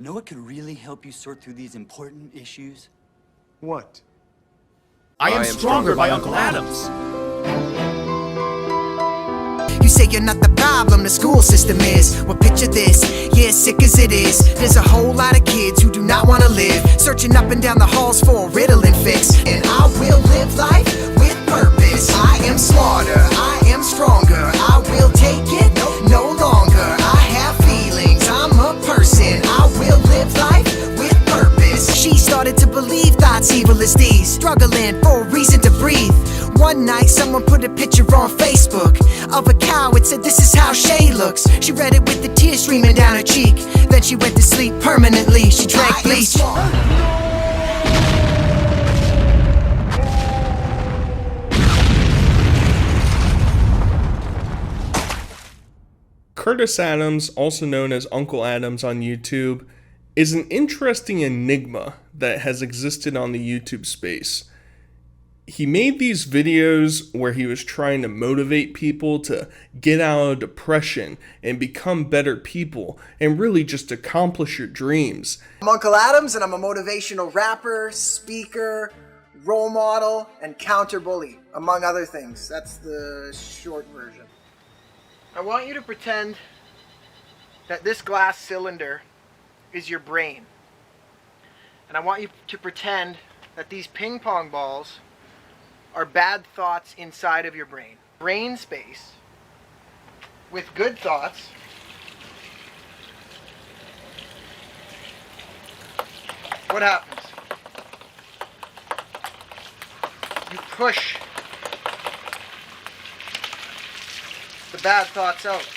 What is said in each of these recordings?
Know what could really help you sort through these important issues? What? I Am Stronger by Uncle Adams. You say you're not the problem, the school system is. Well, picture this, yeah, sick as it is. There's a whole lot of kids who do not want to live, searching up and down the halls for a Ritalin fix. And I will live life with purpose. I am smarter, I am stronger. I will take it no longer. I have feelings, I'm a person. I will live life with purpose. She started to believe thoughts evil as these, struggling for a reason to breathe. One night someone put a picture on Facebook of a cow. It said, "This is how Shay looks." She read it with the tears streaming down her cheek. Then she went to sleep permanently. She drank bleach. Curtis Adams, also known as Uncle Adams on YouTube, is an interesting enigma that has existed on the YouTube space. He made these videos where he was trying to motivate people to get out of depression and become better people and really just accomplish your dreams. I'm Uncle Adams, and I'm a motivational rapper, speaker, role model, and counter bully, among other things. That's the short version. I want you to pretend that this glass cylinder is your brain. And I want you to pretend that these ping pong balls are bad thoughts inside of your brain. Brain space with good thoughts what happens? You push the bad thoughts out.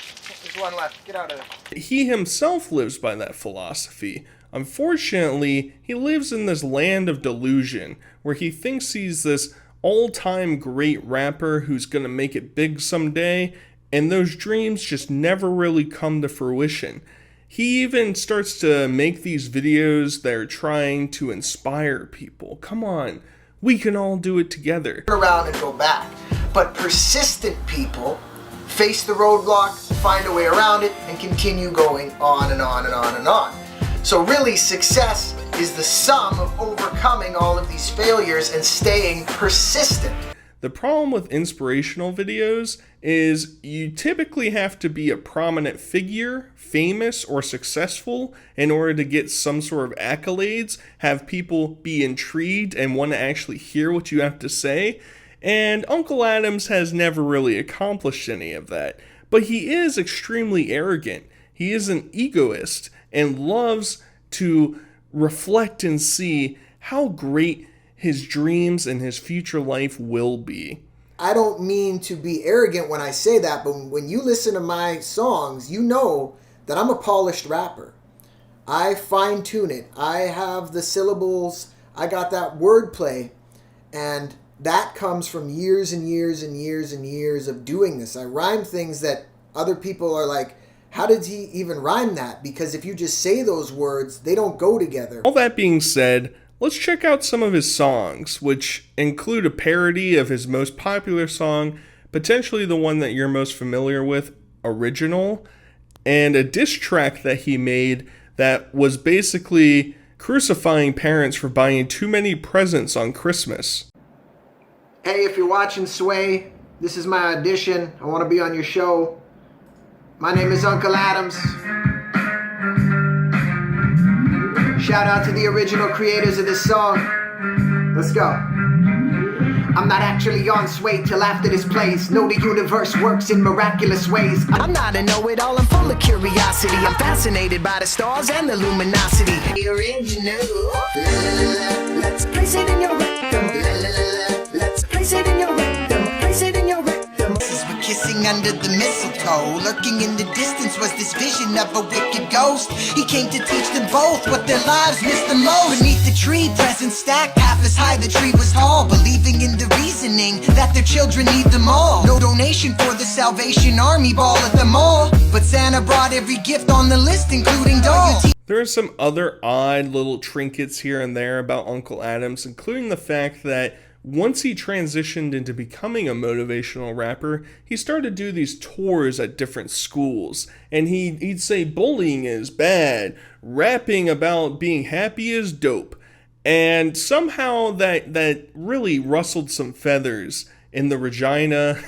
There's one left. Get out of there. He himself lives by that philosophy. Unfortunately, he lives in this land of delusion where he thinks he's this all-time great rapper who's gonna make it big someday, and those dreams just never really come to fruition. He even starts to make these videos that are trying to inspire people. Come on, we can all do it together. Turn around and go back. But persistent people face the roadblock, find a way around it, and continue going on and on and on and on. So really, success is the sum of overcoming all of these failures and staying persistent. The problem with inspirational videos is you typically have to be a prominent figure, famous or successful, in order to get some sort of accolades, have people be intrigued and want to actually hear what you have to say. And Uncle Adams has never really accomplished any of that. But he is extremely arrogant. He is an egoist and loves to reflect and see how great his dreams and his future life will be. I don't mean to be arrogant when I say that, but when you listen to my songs, you know that I'm a polished rapper. I fine-tune it. I have the syllables. I got that wordplay. And that comes from years and years and years and years of doing this. I rhyme things that other people are like, how did he even rhyme that? Because if you just say those words, they don't go together. All that being said, let's check out some of his songs, which include a parody of his most popular song, potentially the one that you're most familiar with, Original, and a diss track that he made that was basically crucifying parents for buying too many presents on Christmas. Hey, if you're watching Sway, this is my audition. I want to be on your show. My name is Uncle Adams. Shout out to the original creators of this song. Let's go. I'm not actually on Sway till after this plays. Know the universe works in miraculous ways. I'm not a know-it-all, I'm full of curiosity. I'm fascinated by the stars and the luminosity. The original. Let's place it in your rectum. Let's place it in your rectum. Place it in your rectum. We're kissing under the mistletoe. Lurking in the distance was this vision of a wicked ghost. He came to teach them both what their lives missed the most. Beneath the tree, presents stacked half as high, the tree was tall. Believing in the reasoning that their children need them all. No donation for the Salvation Army ball at the mall. But Santa brought every gift on the list, including dolls. There are some other odd little trinkets here and there about Uncle Adams, including the fact that once he transitioned into becoming a motivational rapper, he started to do these tours at different schools. And he'd say bullying is bad, rapping about being happy is dope. And somehow that really rustled some feathers in the Regina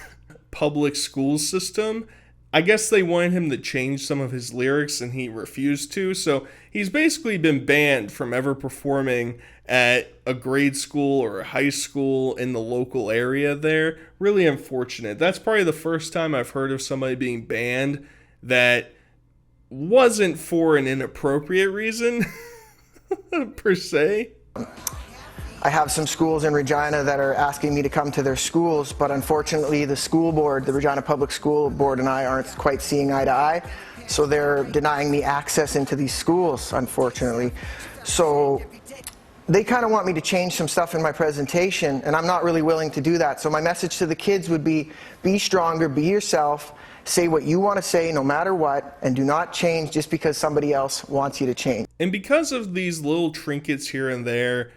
public school system. I guess they wanted him to change some of his lyrics and he refused to. So he's basically been banned from ever performing at a grade school or a high school in the local area there. Really unfortunate. That's probably the first time I've heard of somebody being banned that wasn't for an inappropriate reason, per se. I have some schools in Regina that are asking me to come to their schools, but unfortunately the school board, the Regina Public School Board, and I aren't quite seeing eye to eye, so they're denying me access into these schools, unfortunately. So they kind of want me to change some stuff in my presentation, and I'm not really willing to do that. So my message to the kids would be stronger, be yourself, say what you want to say no matter what, and do not change just because somebody else wants you to change. And because of these little trinkets here and there,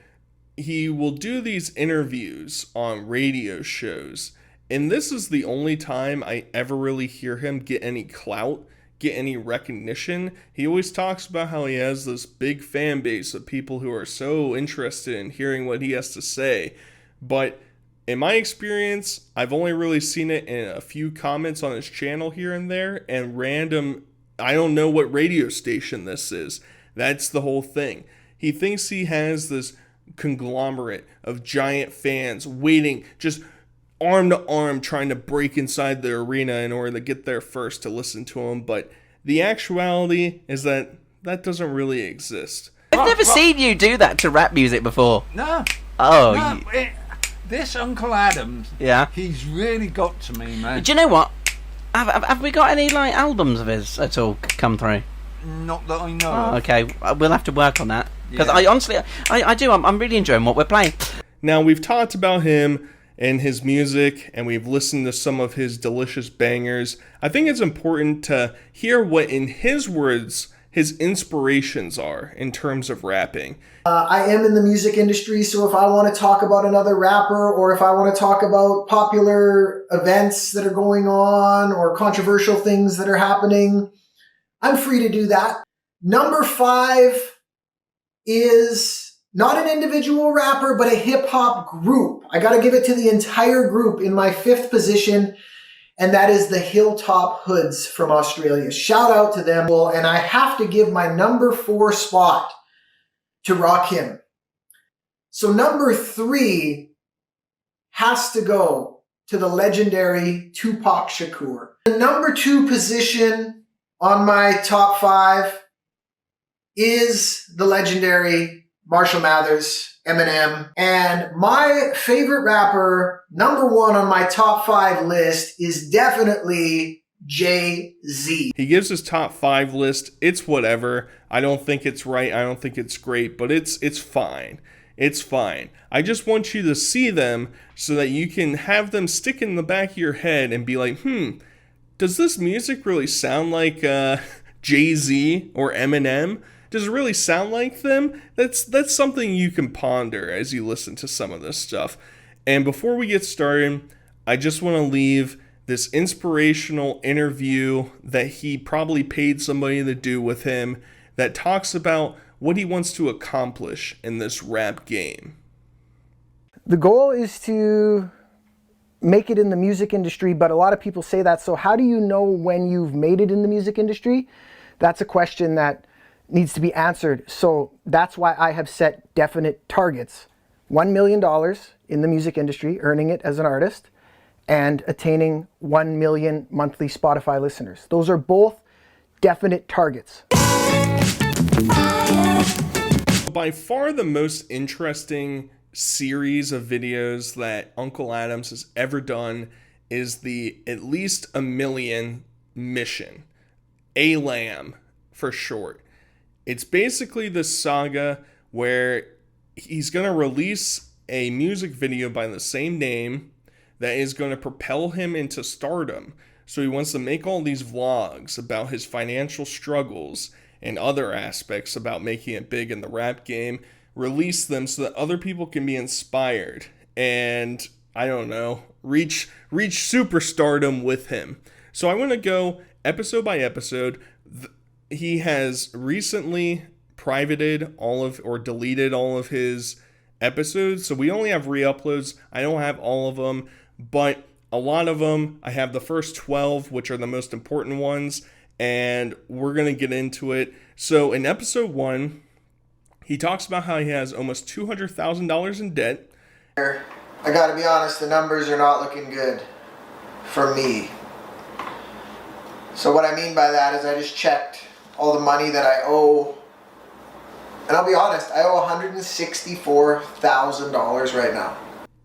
he will do these interviews on radio shows. And this is the only time I ever really hear him get any clout, get any recognition. He always talks about how he has this big fan base of people who are so interested in hearing what he has to say. But in my experience, I've only really seen it in a few comments on his channel here and there, and random, I don't know what radio station this is. That's the whole thing. He thinks he has this conglomerate of giant fans waiting, just arm to arm, trying to break inside the arena in order to get there first to listen to him. But the actuality is that doesn't really exist. I've never seen you do that to rap music before. No. Oh, No, this Uncle Adams, yeah. He's really got to me, man. Do you know what? Have we got any like albums of his at all come through? Not that I know Oh, of. okay, we'll have to work on that. Because Yeah. I honestly, I do. I'm really enjoying what we're playing. Now, we've talked about him and his music, and we've listened to some of his delicious bangers. I think it's important to hear what, in his words, his inspirations are in terms of rapping. I am in the music industry, so if I want to talk about another rapper, or if I want to talk about popular events that are going on or controversial things that are happening, I'm free to do that. Number 5 is not an individual rapper, but a hip-hop group. I got to give it to the entire group in my 5th position, and that is the Hilltop Hoods from Australia. Shout out to them. And I have to give my number 4 spot to Rakim. So number 3 has to go to the legendary Tupac Shakur. The number 2 position on my top 5 is the legendary Marshall Mathers, Eminem. And my favorite rapper, number 1 on my top 5 list, is definitely Jay-Z. He gives his top 5 list. It's whatever. I don't think it's right. I don't think it's great, but it's fine. It's fine. I just want you to see them so that you can have them stick in the back of your head and be like, does this music really sound like Jay-Z or Eminem? Does it really sound like them? That's something you can ponder as you listen to some of this stuff. And before we get started, I just want to leave this inspirational interview that he probably paid somebody to do with him that talks about what he wants to accomplish in this rap game. The goal is to make it in the music industry, but a lot of people say that. So how do you know when you've made it in the music industry? That's a question that needs to be answered. So that's why I have set definite targets. $1 million in the music industry, earning it as an artist, and attaining 1 million monthly Spotify listeners. Those are both definite targets. By far the most interesting series of videos that Uncle Adams has ever done is the at least a million mission. ALAM for short. It's basically this saga where he's going to release a music video by the same name that is going to propel him into stardom. So he wants to make all these vlogs about his financial struggles and other aspects about making it big in the rap game, release them so that other people can be inspired and I don't know, reach superstardom with him. So I want to go episode by episode. He has recently privated or deleted all of his episodes, so we only have re-uploads. I don't have all of them, but a lot of them. I have the first 12, which are the most important ones, and we're going to get into it. So in episode 1, he talks about how he has almost $200,000 in debt. I gotta be honest, the numbers are not looking good for me. So what I mean by that is I just checked all the money that I owe. And I'll be honest, I owe $164,000 right now.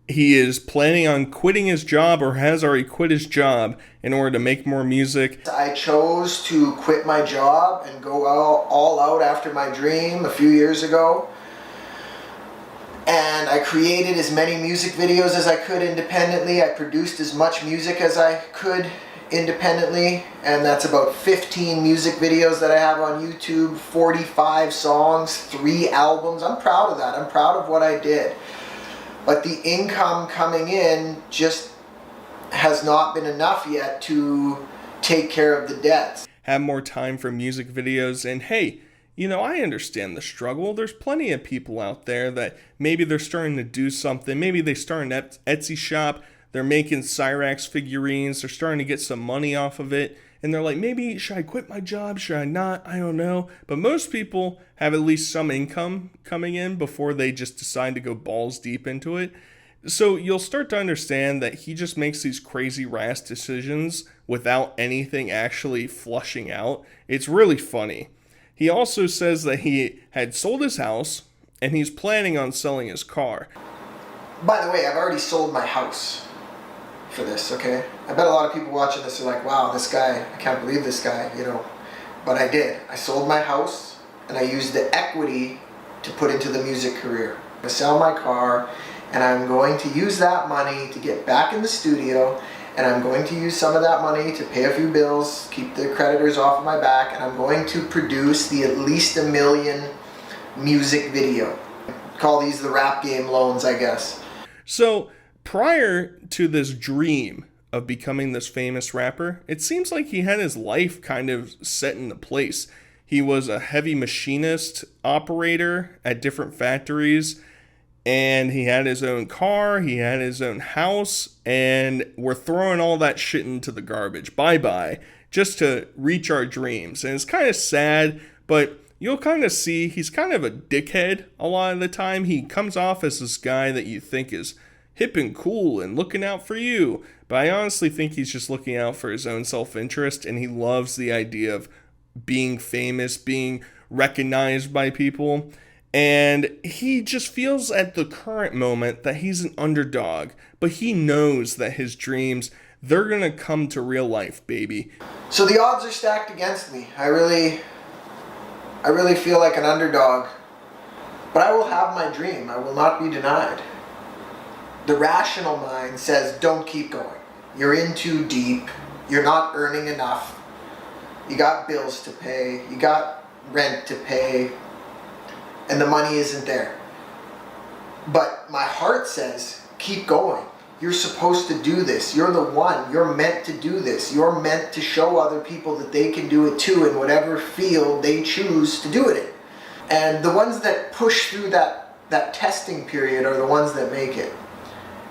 He is planning on quitting his job, or has already quit his job, in order to make more music. I chose to quit my job and go all out after my dream a few years ago. And I created as many music videos as I could independently. I produced as much music as I could independently. And that's about 15 music videos that I have on YouTube, 45 songs, 3 albums. I'm proud of that. I'm proud of what I did. But the income coming in just has not been enough yet to take care of the debts. Have more time for music videos, and hey, you know, I understand the struggle. There's plenty of people out there that maybe they're starting to do something. Maybe they start an Etsy shop. They're making Cyrax figurines. They're starting to get some money off of it. And they're like, maybe should I quit my job? Should I not? I don't know. But most people have at least some income coming in before they just decide to go balls deep into it. So you'll start to understand that he just makes these crazy rash decisions without anything actually flushing out. It's really funny. He also says that he had sold his house and he's planning on selling his car. By the way, I've already sold my house for this, okay? I bet a lot of people watching this are like, wow, this guy, I can't believe this guy, you know. But I did. I sold my house and I used the equity to put into the music career. I'm going to sell my car and I'm going to use that money to get back in the studio, and I'm going to use some of that money to pay a few bills, keep the creditors off of my back, and I'm going to produce the at least 1 million music video. Call these the rap game loans, I guess. So prior to this dream of becoming this famous rapper, it seems like he had his life kind of set into place. He was a heavy machinist operator at different factories, and he had his own car, he had his own house, and we're throwing all that shit into the garbage. Bye-bye. Just to reach our dreams. And it's kind of sad, but you'll kind of see he's kind of a dickhead a lot of the time. He comes off as this guy that you think is hip and cool and looking out for you. But I honestly think he's just looking out for his own self-interest, and he loves the idea of being famous, being recognized by people. And he just feels at the current moment that he's an underdog, but he knows that his dreams, they're going to come to real life, baby. So the odds are stacked against me. I really feel like an underdog. But I will have my dream. I will not be denied. The rational mind says, don't keep going. You're in too deep. You're not earning enough. You got bills to pay. You got rent to pay. And the money isn't there. But my heart says, keep going. You're supposed to do this. You're the one. You're meant to do this. You're meant to show other people that they can do it too in whatever field they choose to do it in. And the ones that push through that testing period are the ones that make it.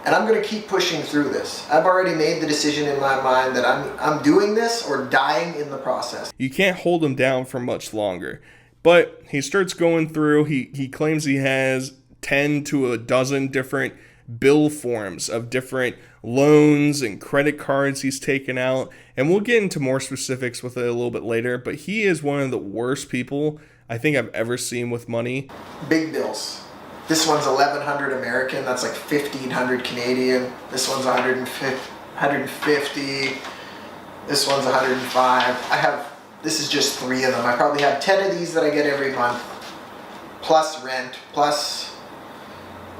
And I'm going to keep pushing through this. I've already made the decision in my mind that I'm doing this or dying in the process. You can't hold him down for much longer. But he starts going through, he claims he has 10 to a dozen different bill forms of different loans and credit cards he's taken out. And we'll get into more specifics with it a little bit later. But he is one of the worst people I think I've ever seen with money. Big bills. This one's 1,100 American, that's like 1,500 Canadian. This one's 150. This one's 105. This is just 3 of them. I probably have 10 of these that I get every month, plus rent, plus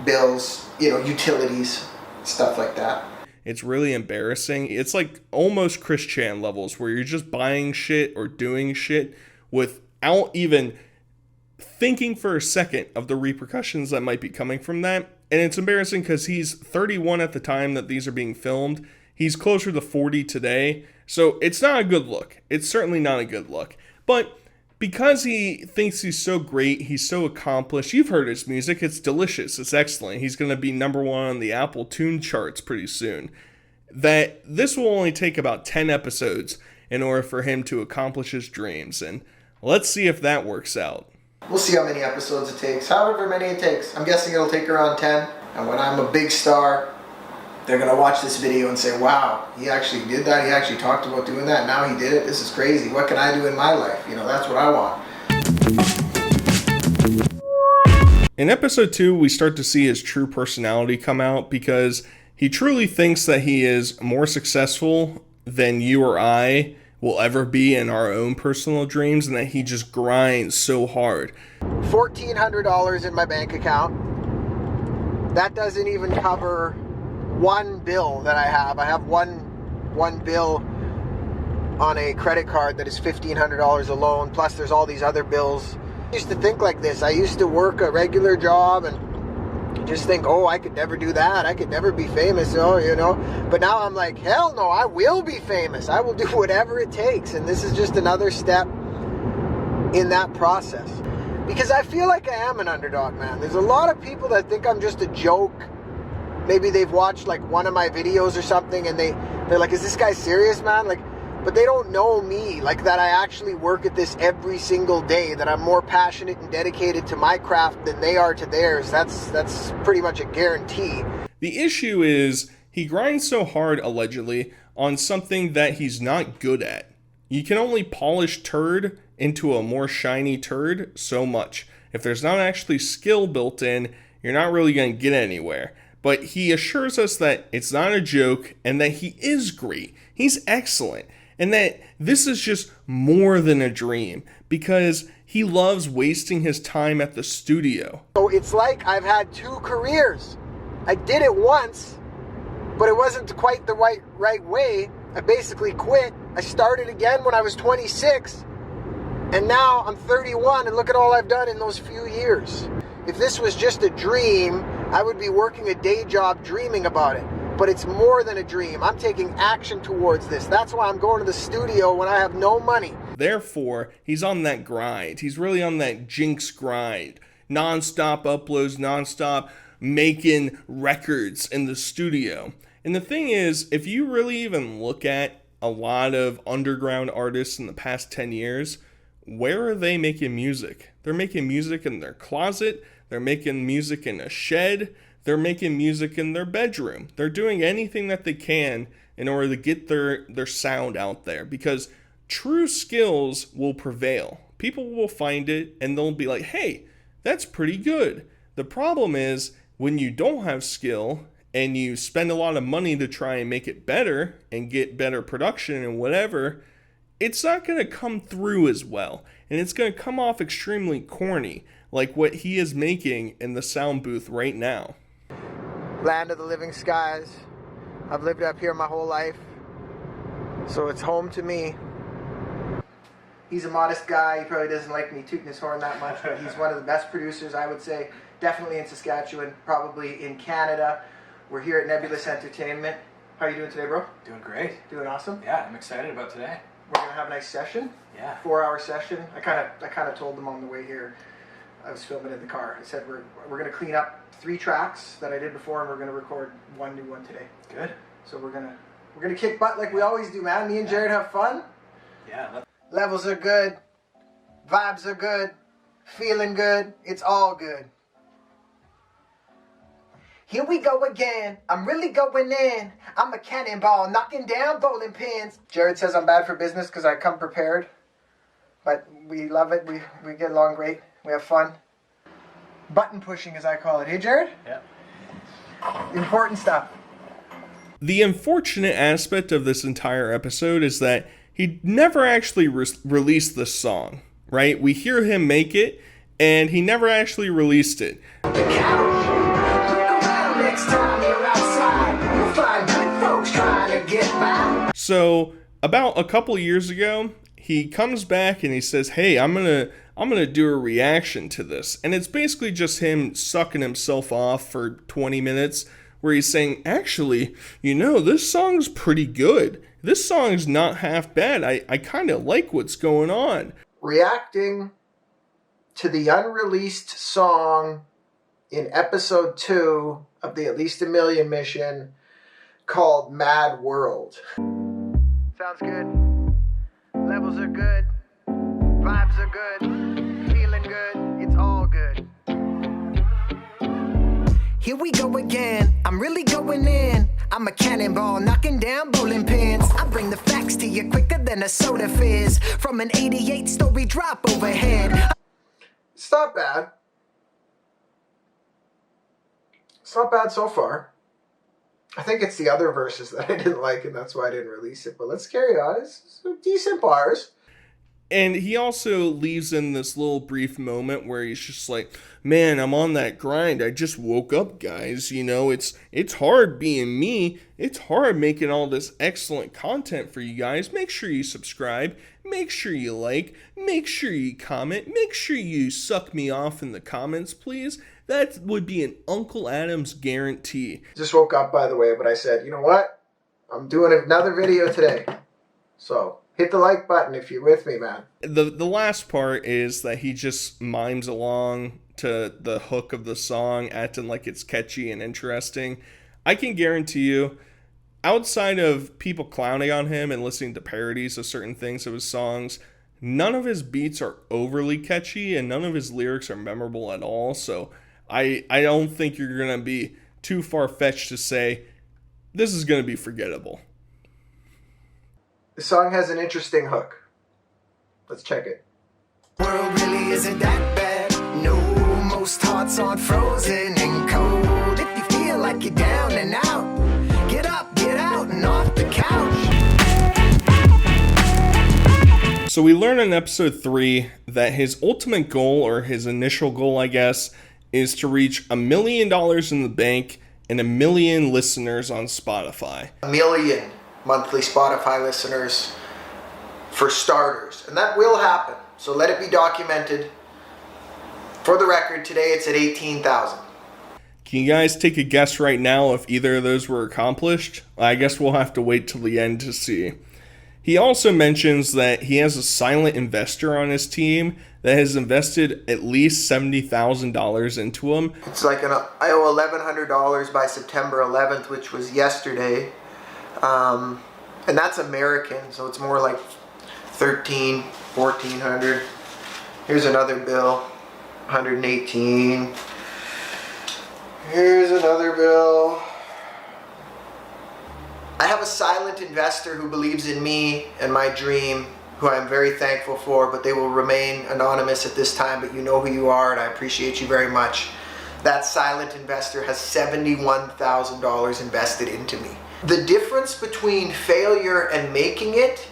bills, utilities, stuff like that. It's really embarrassing. It's like almost Chris Chan levels where you're just buying shit or doing shit without even thinking for a second of the repercussions that might be coming from that. And it's embarrassing because he's 31 at the time that these are being filmed. He's closer to 40 today. So it's not a good look. It's certainly not a good look. But because he thinks he's so great, he's so accomplished. You've heard his music. It's delicious. It's excellent. He's going to be #1 on the Apple Tune charts pretty soon. That this will only take about 10 episodes in order for him to accomplish his dreams. And let's see if that works out. We'll see how many episodes it takes, however many it takes. I'm guessing it'll take around 10. And when I'm a big star, they're going to watch this video and say, wow, he actually did that. He actually talked about doing that. Now he did it. This is crazy. What can I do in my life? You know, that's what I want. In episode 2, we start to see his true personality come out because he truly thinks that he is more successful than you or I will ever be in our own personal dreams, and that he just grinds so hard. $1,400 in my bank account. That doesn't even cover one bill that I have. I have one bill on a credit card that is $1,500 alone, plus there's all these other bills. I used to think like this. I used to work a regular job and just think, oh, I could never do that. I could never be famous, oh, you know. But now I'm like, hell no, I will be famous. I will do whatever it takes. And this is just another step in that process. Because I feel like I am an underdog, man. There's a lot of people that think I'm just a joke. Maybe they've watched like one of my videos or something and they're like, is this guy serious, man? Like, but they don't know me, like that I actually work at this every single day, that I'm more passionate and dedicated to my craft than they are to theirs. That's pretty much a guarantee. The issue is he grinds so hard, allegedly, on something that he's not good at. You can only polish turd into a more shiny turd so much. If there's not actually skill built in, you're not really going to get anywhere. But he assures us that it's not a joke and that he is great. He's excellent. And that this is just more than a dream because he loves wasting his time at the studio. So it's like I've had 2 careers. I did it once, but it wasn't quite the right way. I basically quit. I started again when I was 26, and now I'm 31, and look at all I've done in those few years. If this was just a dream, I would be working a day job dreaming about it. But it's more than a dream. I'm taking action towards this. That's why I'm going to the studio when I have no money. Therefore, he's on that grind. He's really on that Jinx grind. Non-stop uploads, non-stop making records in the studio. And the thing is, if you really even look at a lot of underground artists in the past 10 years, where are they making music? They're making music in their closet. They're making music in a shed. They're making music in their bedroom. They're doing anything that they can in order to get their sound out there because true skills will prevail. People will find it and they'll be like, hey, that's pretty good. The problem is when you don't have skill and you spend a lot of money to try and make it better and get better production and whatever, it's not going to come through as well. And it's going to come off extremely corny, like what he is making in the sound booth right now. Land of the living skies. I've lived up here my whole life, so it's home to me. He's a modest guy. He probably doesn't like me tooting his horn that much, but he's one of the best producers, I would say. Definitely in Saskatchewan, probably in Canada. We're here at Nebulous Entertainment. How are you doing today, bro? Doing great. Doing awesome? Yeah, I'm excited about today. We're gonna have a nice session. Yeah. 4-hour session. I kind of told them on the way here. I was filming in the car. I said we're gonna clean up 3 tracks that I did before, and we're gonna record 1 new one today. Good. So we're gonna kick butt like we always do, man. Me and Jared have fun. Yeah. Levels are good. Vibes are good. Feeling good. It's all good. Here we go again. I'm really going in. I'm a cannonball, knocking down bowling pins. Jared says I'm bad for business because I come prepared. But we love it. We get along great. We have fun. Button pushing, as I call it. Hey, Jared? Yeah. Important stuff. The unfortunate aspect of this entire episode is that he never actually released the song, right? We hear him make it, and he never actually released it. So, about a couple years ago, he comes back and he says, hey, I'm gonna do a reaction to this. And it's basically just him sucking himself off for 20 minutes where he's saying, actually, this song's pretty good. This song's not half bad. I kind of like what's going on. Reacting to the unreleased song in episode 2 of the At Least a Million mission called Mad World. Sounds good. Levels are good. Vibes are good. Feeling good. It's all good. Here we go again. I'm really going in. I'm a cannonball knocking down bowling pins. I bring the facts to you quicker than a soda fizz. From an 88-story drop overhead. It's not bad. It's not bad so far. I think it's the other verses that I didn't like, and that's why I didn't release it. But let's carry on. It's decent bars. And he also leaves in this little brief moment where he's just like, man, I'm on that grind. I just woke up, guys. It's hard being me. It's hard making all this excellent content for you guys. Make sure you subscribe. Make sure you like. Make sure you comment. Make sure you suck me off in the comments, please. That would be an Uncle Adam's guarantee. Just woke up, by the way, but I said, you know what? I'm doing another video today. So hit the like button if you're with me, man. The last part is that he just mimes along to the hook of the song, acting like it's catchy and interesting. I can guarantee you, outside of people clowning on him and listening to parodies of certain things of his songs, none of his beats are overly catchy and none of his lyrics are memorable at all. So I don't think you're going to be too far-fetched to say this is going to be forgettable. The song has an interesting hook. Let's check it. World really isn't that bad. No, most hearts aren't frozen and cold. If you feel like you're down and out, get up, get out and off the couch. So we learn in episode 3 that his ultimate goal, or his initial goal, I guess, is to reach $1 million in the bank and 1 million listeners on Spotify. 1 million monthly Spotify listeners for starters. And that will happen. So let it be documented. For the record, today it's at 18,000. Can you guys take a guess right now if either of those were accomplished? I guess we'll have to wait till the end to see. He also mentions that he has a silent investor on his team that has invested at least $70,000 into him. It's like I owe $1,100 by September 11th, which was yesterday. And that's American, so it's more like $1,300, $1,400. Here's another bill, $118. Here's another bill. I have a silent investor who believes in me and my dream, who I'm very thankful for, but they will remain anonymous at this time, but you know who you are, and I appreciate you very much. That silent investor has $71,000 invested into me. The difference between failure and making it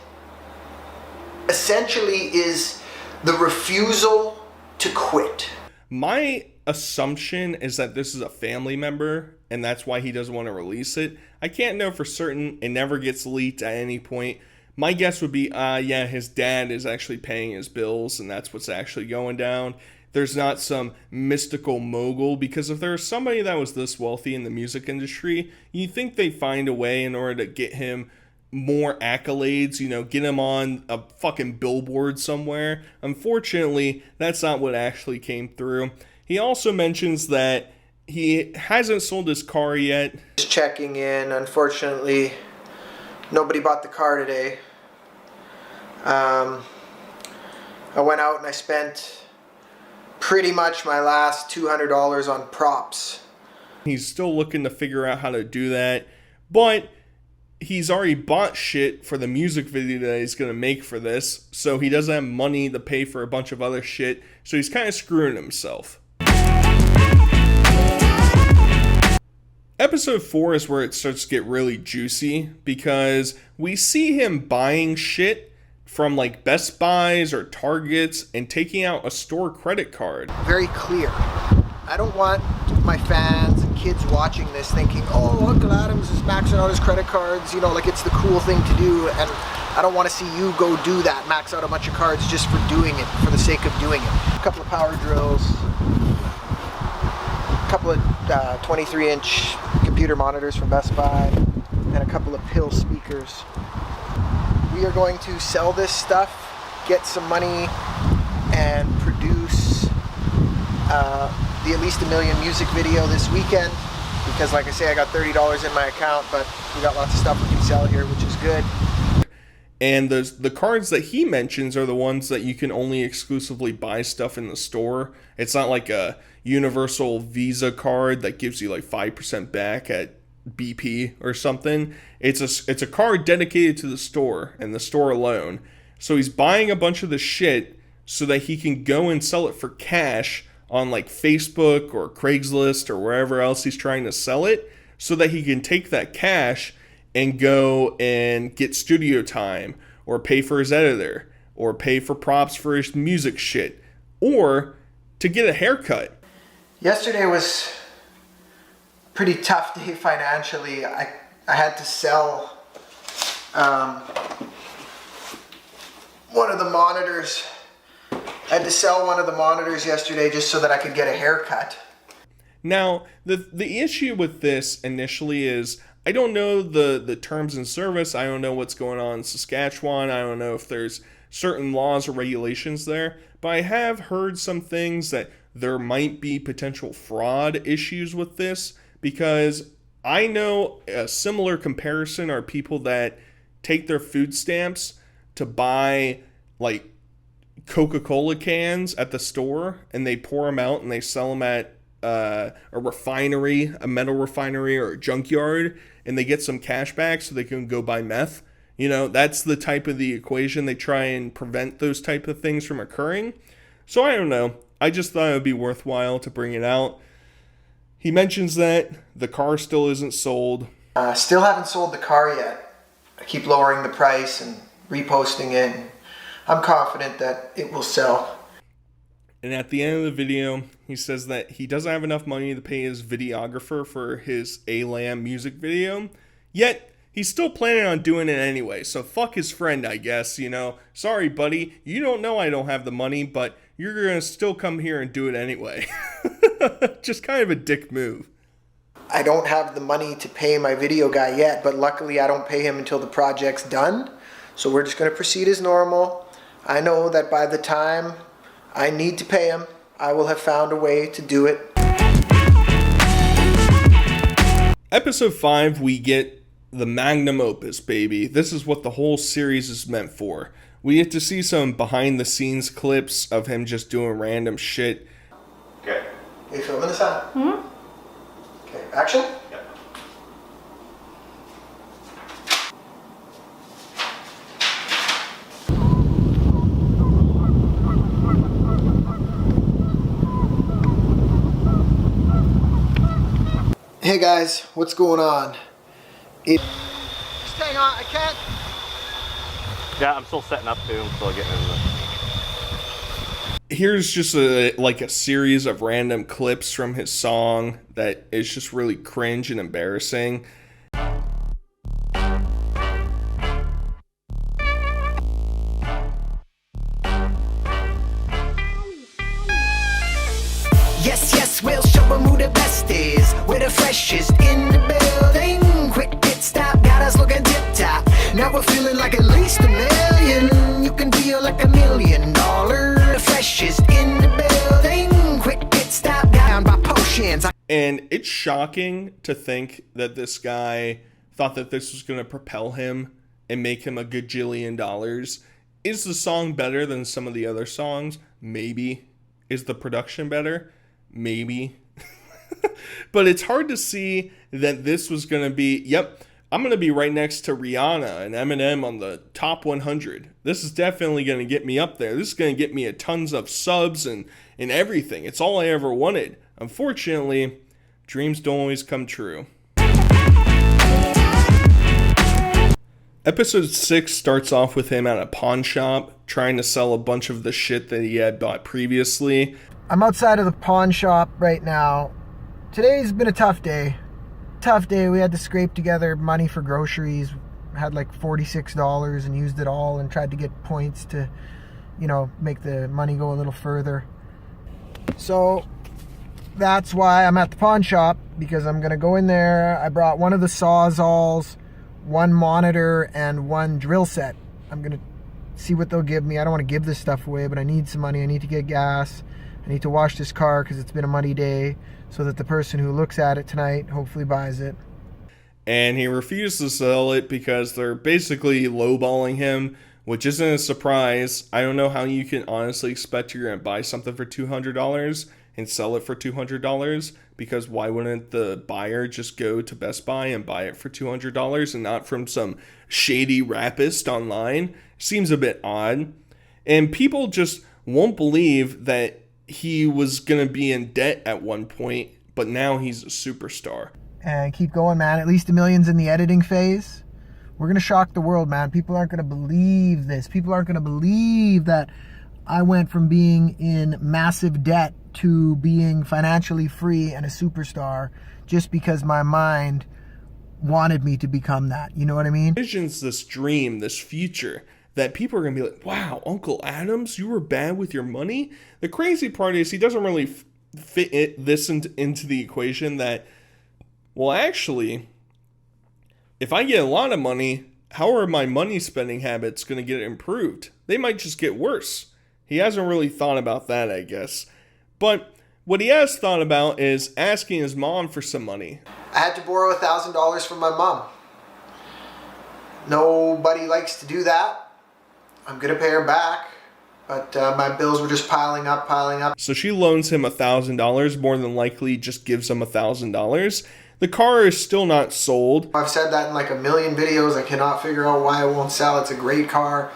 essentially is the refusal to quit. My assumption is that this is a family member, and that's why he doesn't want to release it. I can't know for certain. It never gets leaked at any point. My guess would be, yeah, his dad is actually paying his bills, and that's what's actually going down. There's not some mystical mogul, because if there's somebody that was this wealthy in the music industry, you think they'd find a way in order to get him more accolades, get him on a fucking billboard somewhere. Unfortunately, that's not what actually came through. He also mentions that he hasn't sold his car yet. Just checking in. Unfortunately, nobody bought the car today. I went out and I spent pretty much my last $200 on props. He's still looking to figure out how to do that, but he's already bought shit for the music video that he's going to make for this, so he doesn't have money to pay for a bunch of other shit, so he's kind of screwing himself. Episode 4 is where it starts to get really juicy, because we see him buying shit from like Best Buys or Targets and taking out a store credit card. Very clear. I don't want my fans and kids watching this thinking, oh, Uncle Adams is maxing out his credit cards, you know, like it's the cool thing to do, and I don't want to see you go do that, max out a bunch of cards just for doing it, for the sake of doing it. A couple of power drills, a couple of 23-inch computer monitors from Best Buy, and a couple of pill speakers. We are going to sell this stuff, get some money, and produce the At Least a Million music video this weekend, because like I say, I got $30 in my account, but we got lots of stuff we can sell here, which is good. And the cards that he mentions are the ones that you can only exclusively buy stuff in the store. It's not like a universal Visa card that gives you like 5% back at BP or something. It's a card dedicated to the store and the store alone. So he's buying a bunch of the shit so that he can go and sell it for cash on like Facebook or Craigslist or wherever else he's trying to sell it, so that he can take that cash and go and get studio time, or pay for his editor, or pay for props for his music shit, or to get a haircut. Yesterday was a pretty tough day financially. I had to sell one of the monitors. I had to sell one of the monitors yesterday just so that I could get a haircut. Now, the issue with this initially is, I don't know the terms and service. I don't know what's going on in Saskatchewan. I don't know if there's certain laws or regulations there. But I have heard some things that there might be potential fraud issues with this, because I know a similar comparison are people that take their food stamps to buy like Coca-Cola cans at the store, and they pour them out and they sell them at a refinery, a metal refinery or a junkyard, and they get some cash back so they can go buy meth. You know, that's the type of the equation. They try and prevent those type of things from occurring. So I don't know. I just thought it would be worthwhile to bring it out. He mentions that the car still isn't sold. Still haven't sold the car yet. I keep lowering the price and reposting it. I'm confident that it will sell. And at the end of the video, he says that he doesn't have enough money to pay his videographer for his A-Lamb music video, yet he's still planning on doing it anyway. So fuck his friend, I guess, you know. Sorry, buddy, you don't know I don't have the money, but you're going to still come here and do it anyway. Just kind of a dick move. I don't have the money to pay my video guy yet, but luckily I don't pay him until the project's done. So we're just going to proceed as normal. I know that by the time I need to pay him, I will have found a way to do it. Episode 5, we get the magnum opus, baby. This is what the whole series is meant for. We get to see some behind-the-scenes clips of him just doing random shit. Okay. Are you filming this out? Mm-hmm. Okay, action? Yep. Hey guys, what's going on? Just hang on, I can't. Yeah, I'm still setting up too. I'm still getting in the... Here's just a series of random clips from his song that is just really cringe and embarrassing. Yes, we'll show 'em who the best is. We're the freshest in the building. Quick pit stop, got us looking tip top. Now we're feeling like at least a million. You can feel like $1 million. The freshest in the building. Quick pit stop, down by potions. And it's shocking to think that this guy thought that this was going to propel him and make him a gajillion dollars. Is the song better than some of the other songs? Maybe. Is the production better? Maybe. But it's hard to see that this was going to be, yep, I'm going to be right next to Rihanna and Eminem on the top 100. This is definitely going to get me up there. This is going to get me a tons of subs and everything. It's all I ever wanted. Unfortunately, dreams don't always come true. Episode 6 starts off with him at a pawn shop trying to sell a bunch of the shit that he had bought previously. I'm outside of the pawn shop right now. Today's been a tough day. Tough day. We had to scrape together money for groceries. Had like $46 and used it all and tried to get points to, you know, make the money go a little further. So that's why I'm at the pawn shop, because I'm going to go in there. I brought one of the Sawzalls, one monitor, and one drill set. I'm going to see what they'll give me. I don't want to give this stuff away, but I need some money. I need to get gas. I need to wash this car because it's been a muddy day, so that the person who looks at it tonight hopefully buys it. And he refused to sell it because they're basically lowballing him, which isn't a surprise. I don't know how you can honestly expect you're going to buy something for $200 and sell it for $200, because why wouldn't the buyer just go to Best Buy and buy it for $200 and not from some shady rapist online? Seems a bit odd. And people just won't believe that he was going to be in debt at one point, but now he's a superstar. And keep going, man. At least $1 million's in the editing phase. We're going to shock the world, man. People aren't going to believe this. People aren't going to believe that I went from being in massive debt to being financially free and a superstar just because my mind wanted me to become that. You know what I mean? Visions this dream, this future, that people are going to be like, wow, Uncle Adams, you were bad with your money? The crazy part is he doesn't really fit this into the equation that, well, actually, if I get a lot of money, how are my money spending habits going to get improved? They might just get worse. He hasn't really thought about that, I guess. But what he has thought about is asking his mom for some money. I had to borrow $1,000 from my mom. Nobody likes to do that. I'm going to pay her back. But my bills were just piling up. So she loans him $1,000, more than likely just gives him $1,000. The car is still not sold. I've said that in like a million videos. I cannot figure out why it won't sell. It's a great car.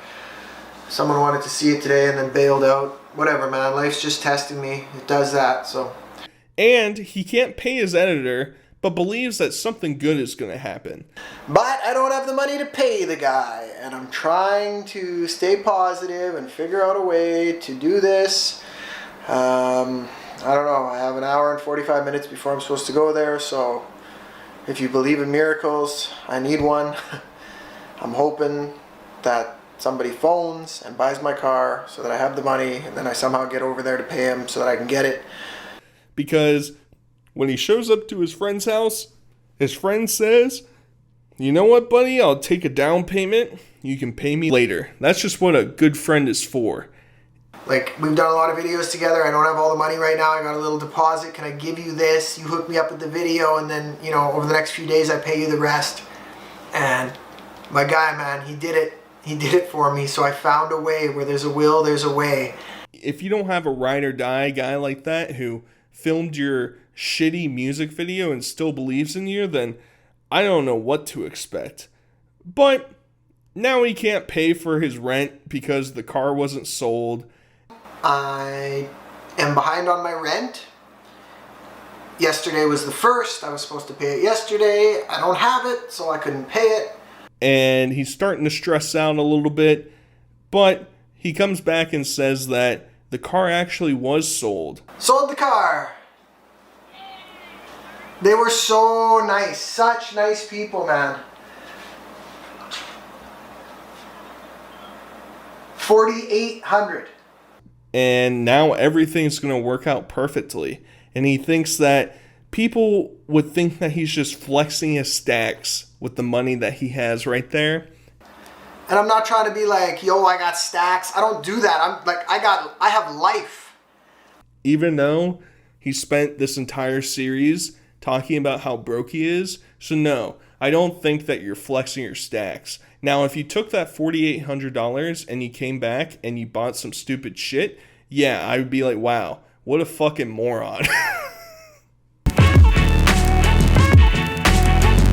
Someone wanted to see it today and then bailed out. Whatever, man. Life's just testing me. It does that, so. And he can't pay his editor, but believes that something good is going to happen. But I don't have the money to pay the guy, and I'm trying to stay positive and figure out a way to do this. I don't know. I have an hour and 45 minutes before I'm supposed to go there, so if you believe in miracles, I need one. I'm hoping that somebody phones and buys my car so that I have the money, and then I somehow get over there to pay him so that I can get it. Because when he shows up to his friend's house, his friend says, you know what, buddy? I'll take a down payment. You can pay me later. That's just what a good friend is for. Like, we've done a lot of videos together. I don't have all the money right now. I got a little deposit. Can I give you this? You hook me up with the video, and then, you know, over the next few days, I pay you the rest. And my guy, man, he did it. He did it for me. So I found a way. Where there's a will, there's a way. If you don't have a ride or die guy like that who filmed your shitty music video and still believes in you, then I don't know what to expect. But now he can't pay for his rent because the car wasn't sold. I am behind on my rent. Yesterday was the 1st. I was supposed to pay it yesterday. I don't have it, so I couldn't pay it. And he's starting to stress out a little bit. But he comes back and says that the car actually was sold. Sold the car. They were so nice. Such nice people, man. $4,800. And now everything's going to work out perfectly. And he thinks that people would think that he's just flexing his stacks with the money that he has right there. And I'm not trying to be like, yo, I got stacks. I don't do that. I'm like, I have life. Even though he spent this entire series talking about how broke he is. So no, I don't think that you're flexing your stacks. Now, if you took that $4,800 and you came back and you bought some stupid shit, yeah, I would be like, wow, what a fucking moron.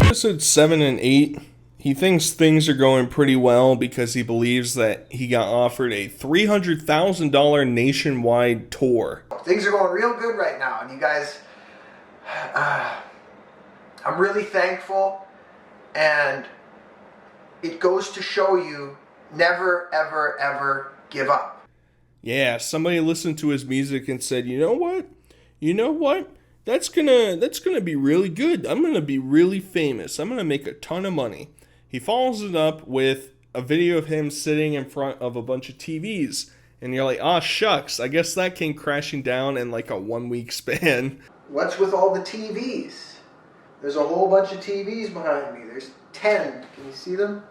Episode 7 and 8, he thinks things are going pretty well because he believes that he got offered a $300,000 nationwide tour. Things are going real good right now, and you guys, I'm really thankful, and it goes to show you never, ever, ever give up. Yeah, somebody listened to his music and said, you know what? You know what? That's gonna be really good. I'm gonna be really famous. I'm gonna make a ton of money. He follows it up with a video of him sitting in front of a bunch of TVs. And you're like, ah, shucks, I guess that came crashing down in like a 1 week span. What's with all the TVs? There's a whole bunch of TVs behind me. There's 10. Can you see them?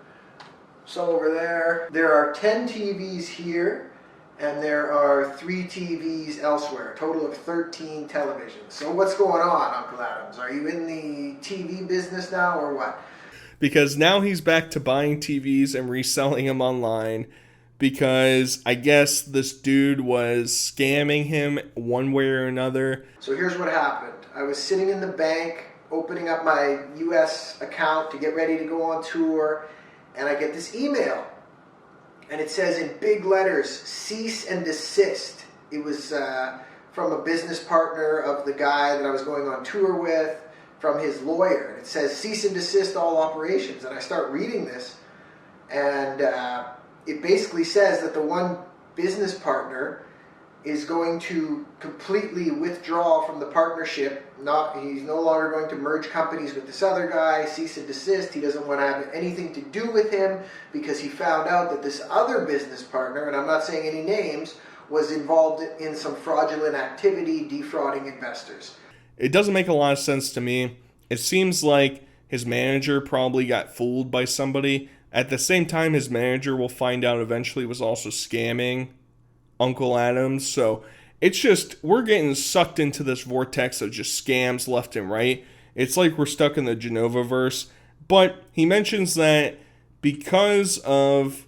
So over there. There are 10 TVs here, and there are 3 TVs elsewhere. A total of 13 televisions. So what's going on, Uncle Adams? Are you in the TV business now, or what? Because now he's back to buying TVs and reselling them online. Because I guess this dude was scamming him one way or another. So here's what happened. I was sitting in the bank, opening up my US account to get ready to go on tour, and I get this email. And it says in big letters, cease and desist. It was from a business partner of the guy that I was going on tour with, from his lawyer. And it says, cease and desist all operations. And I start reading this, and it basically says that the one business partner is going to completely withdraw from the partnership. He's no longer going to merge companies with this other guy, cease and desist. He doesn't want to have anything to do with him because he found out that this other business partner, and I'm not saying any names, was involved in some fraudulent activity, defrauding investors. It doesn't make a lot of sense to me. It seems like his manager probably got fooled by somebody. At the same time, his manager will find out eventually was also scamming Uncle Adams. So it's just, we're getting sucked into this vortex of just scams left and right. It's like we're stuck in the Genova-verse. But he mentions that because of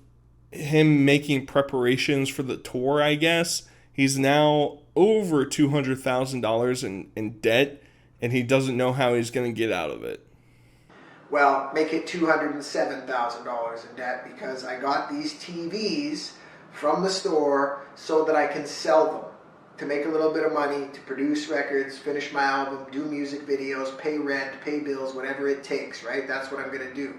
him making preparations for the tour, I guess, he's now over $200,000 in debt, and he doesn't know how he's going to get out of it. Well, make it $207,000 in debt because I got these TVs from the store so that I can sell them to make a little bit of money, to produce records, finish my album, do music videos, pay rent, pay bills, whatever it takes, right? That's what I'm going to do.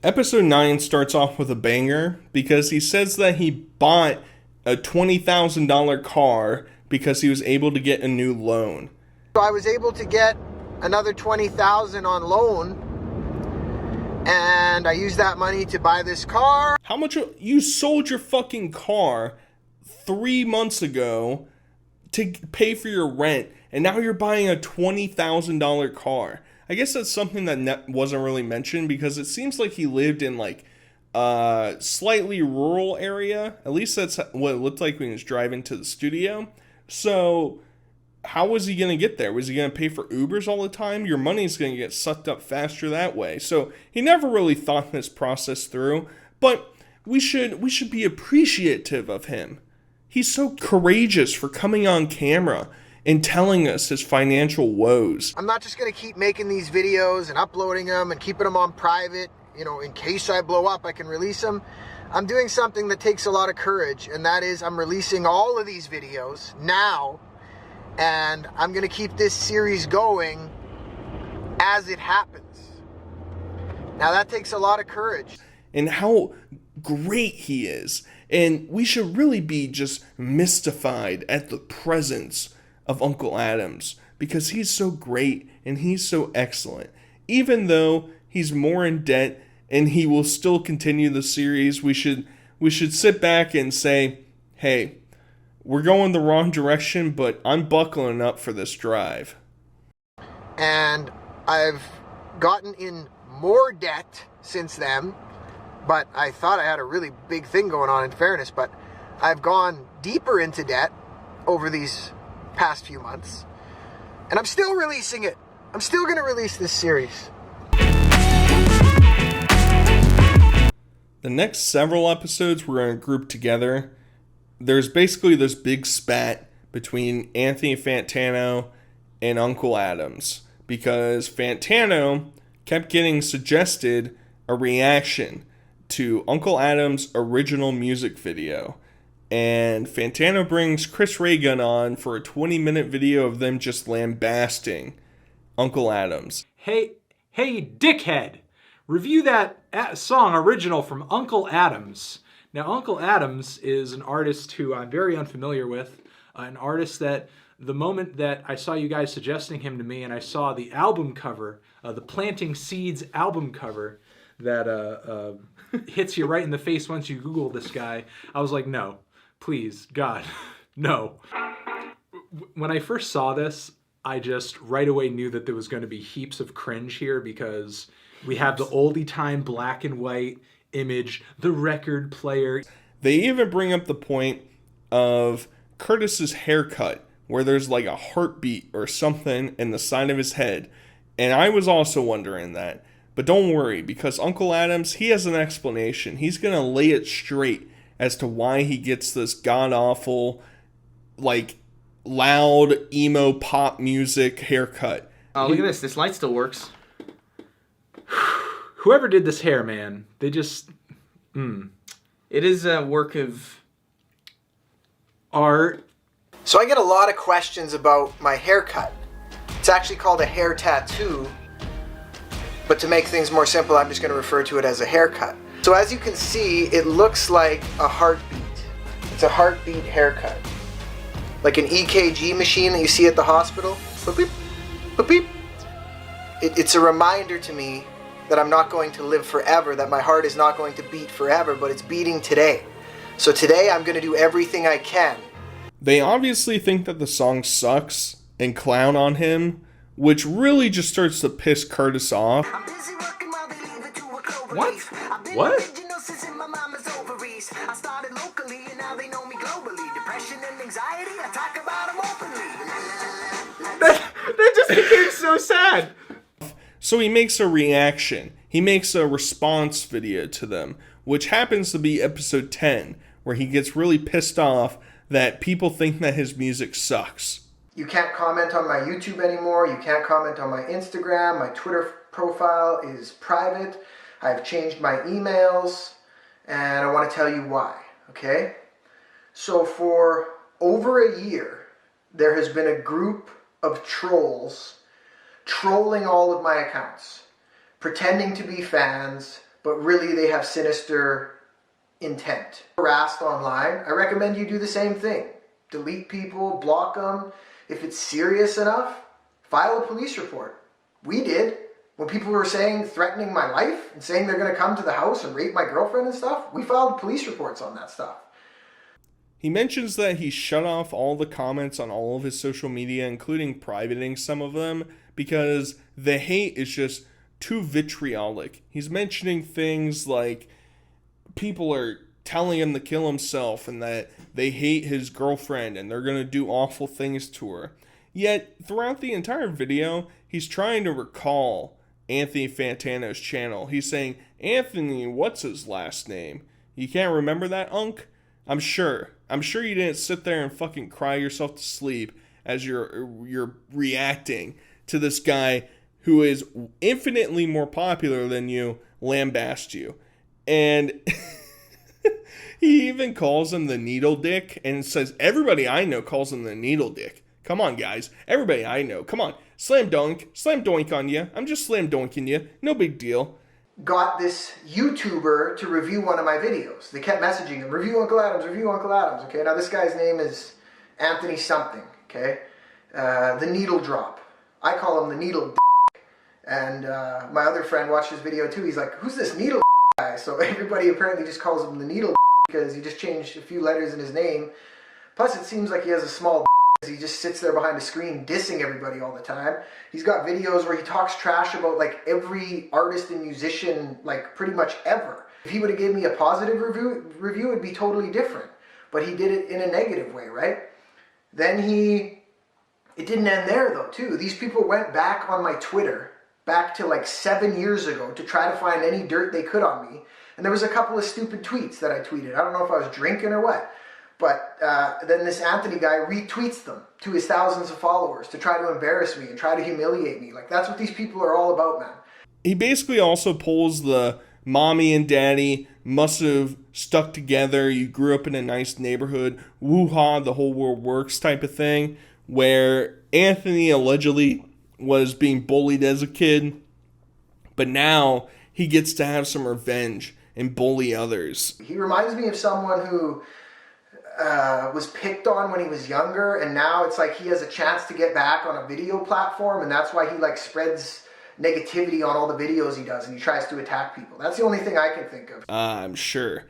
Episode 9 starts off with a banger because he says that he bought a $20,000 car because he was able to get a new loan. So I was able to get another $20,000 on loan, and I used that money to buy this car. How much you sold your fucking car 3 months ago to pay for your rent, and now you're buying a $20,000 car. I guess that's something that wasn't really mentioned because it seems like he lived in like a slightly rural area. At least that's what it looked like when he was driving to the studio. So how was he going to get there? Was he going to pay for Ubers all the time? Your money's going to get sucked up faster that way. So he never really thought this process through, but we should be appreciative of him. He's so courageous for coming on camera and telling us his financial woes. I'm not just going to keep making these videos and uploading them and keeping them on private, in case I blow up, I can release them. I'm doing something that takes a lot of courage, and that is I'm releasing all of these videos now. And I'm going to keep this series going as it happens. Now that takes a lot of courage. And how great he is. And we should really be just mystified at the presence of Uncle Adams. Because he's so great and he's so excellent. Even though he's more in debt and he will still continue the series, we should sit back and say, hey, we're going the wrong direction, but I'm buckling up for this drive. And I've gotten in more debt since then, but I thought I had a really big thing going on, in fairness, but I've gone deeper into debt over these past few months, and I'm still releasing it. I'm still going to release this series. The next several episodes we're going to group together. There's basically this big spat between Anthony Fantano and Uncle Adams because Fantano kept getting suggested a reaction to Uncle Adams' original music video. And Fantano brings Chris Ray-Gun on for a 20-minute video of them just lambasting Uncle Adams. Hey, dickhead! review that song original from Unkle Adams. Now, Unkle Adams is an artist who I'm very unfamiliar with, an artist that the moment that I saw you guys suggesting him to me and I saw the album cover, the Planting Seeds album cover that hits you right in the face once you Google this guy, I was like, no, please, God, no. When I first saw this, I just right away knew that there was going to be heaps of cringe here because we have the oldie time black and white image, the record player. They even bring up the point of Curtis's haircut, where there's like a heartbeat or something in the side of his head. And I was also wondering that. But don't worry, because Unkle Adams, he has an explanation. He's going to lay it straight as to why he gets this god-awful, like, loud, emo pop music haircut. Oh, look at this. This light still works. Whoever did this hair, man, they just... It is a work of art. So I get a lot of questions about my haircut. It's actually called a hair tattoo, but to make things more simple, I'm just going to refer to it as a haircut. So as you can see, it looks like a heartbeat. It's a heartbeat haircut. Like an EKG machine that you see at the hospital. Boop, beep, boop, beep. It's a reminder to me that I'm not going to live forever, that my heart is not going to beat forever, but it's beating today. So today I'm going to do everything I can. They obviously think that the song sucks and clown on him, which really just starts to piss Curtis off. What? What? I started locally and now they know me globally. Depression and anxiety, I talk about them openly. That just became so sad. So he makes a reaction. He makes a response video to them, which happens to be episode 10, where he gets really pissed off that people think that his music sucks. You can't comment on my YouTube anymore. You can't comment on my Instagram. My Twitter profile is private. I've changed my emails, and I want to tell you why, okay? So for over a year, there has been a group of trolls trolling all of my accounts, pretending to be fans, but really they have sinister intent. Harassed online, I recommend you do the same thing. Delete people, block them. If it's serious enough, file a police report. We did. When people were threatening my life and saying they're going to come to the house and rape my girlfriend and stuff, we filed police reports on that stuff. He mentions that he shut off all the comments on all of his social media, including privating some of them, because the hate is just too vitriolic. He's mentioning things like people are telling him to kill himself and that they hate his girlfriend and they're going to do awful things to her. Yet, throughout the entire video, he's trying to recall Anthony Fantano's channel. He's saying, Anthony, what's his last name? You can't remember that, Unk? I'm sure you didn't sit there and fucking cry yourself to sleep as you're reacting to this guy who is infinitely more popular than you lambast you. And he even calls him the needle dick and says, everybody I know calls him the needle dick. Come on, guys. Everybody I know. Come on. Slam doink on you. I'm just slam doinking you. No big deal. Got this YouTuber to review one of my videos. They kept messaging him, review Uncle Adams, review Uncle Adams. Okay, now this guy's name is Anthony something, okay? The Needle Drop. I call him the Needle D***. And my other friend watched his video too. He's like, who's this Needle guy? So everybody apparently just calls him the Needle because he just changed a few letters in his name. Plus it seems like he has a small he just sits there behind a screen dissing everybody all the time. He's got videos where he talks trash about like every artist and musician, like pretty much ever. If he would have given me a positive review, it'd be totally different. But he did it in a negative way, right? Then it didn't end there though too. These people went back on my Twitter, back to like 7 years ago to try to find any dirt they could on me. And there was a couple of stupid tweets that I tweeted. I don't know if I was drinking or what. But then this Anthony guy retweets them to his thousands of followers to try to embarrass me and try to humiliate me. Like, that's what these people are all about, man. He basically also pulls the mommy and daddy must have stuck together, you grew up in a nice neighborhood, woo-ha, the whole world works type of thing, where Anthony allegedly was being bullied as a kid, but now he gets to have some revenge and bully others. He reminds me of someone who was picked on when he was younger, and now it's like he has a chance to get back on a video platform, and that's why he like spreads negativity on all the videos he does, and he tries to attack people. That's the only thing I can think of. I'm sure.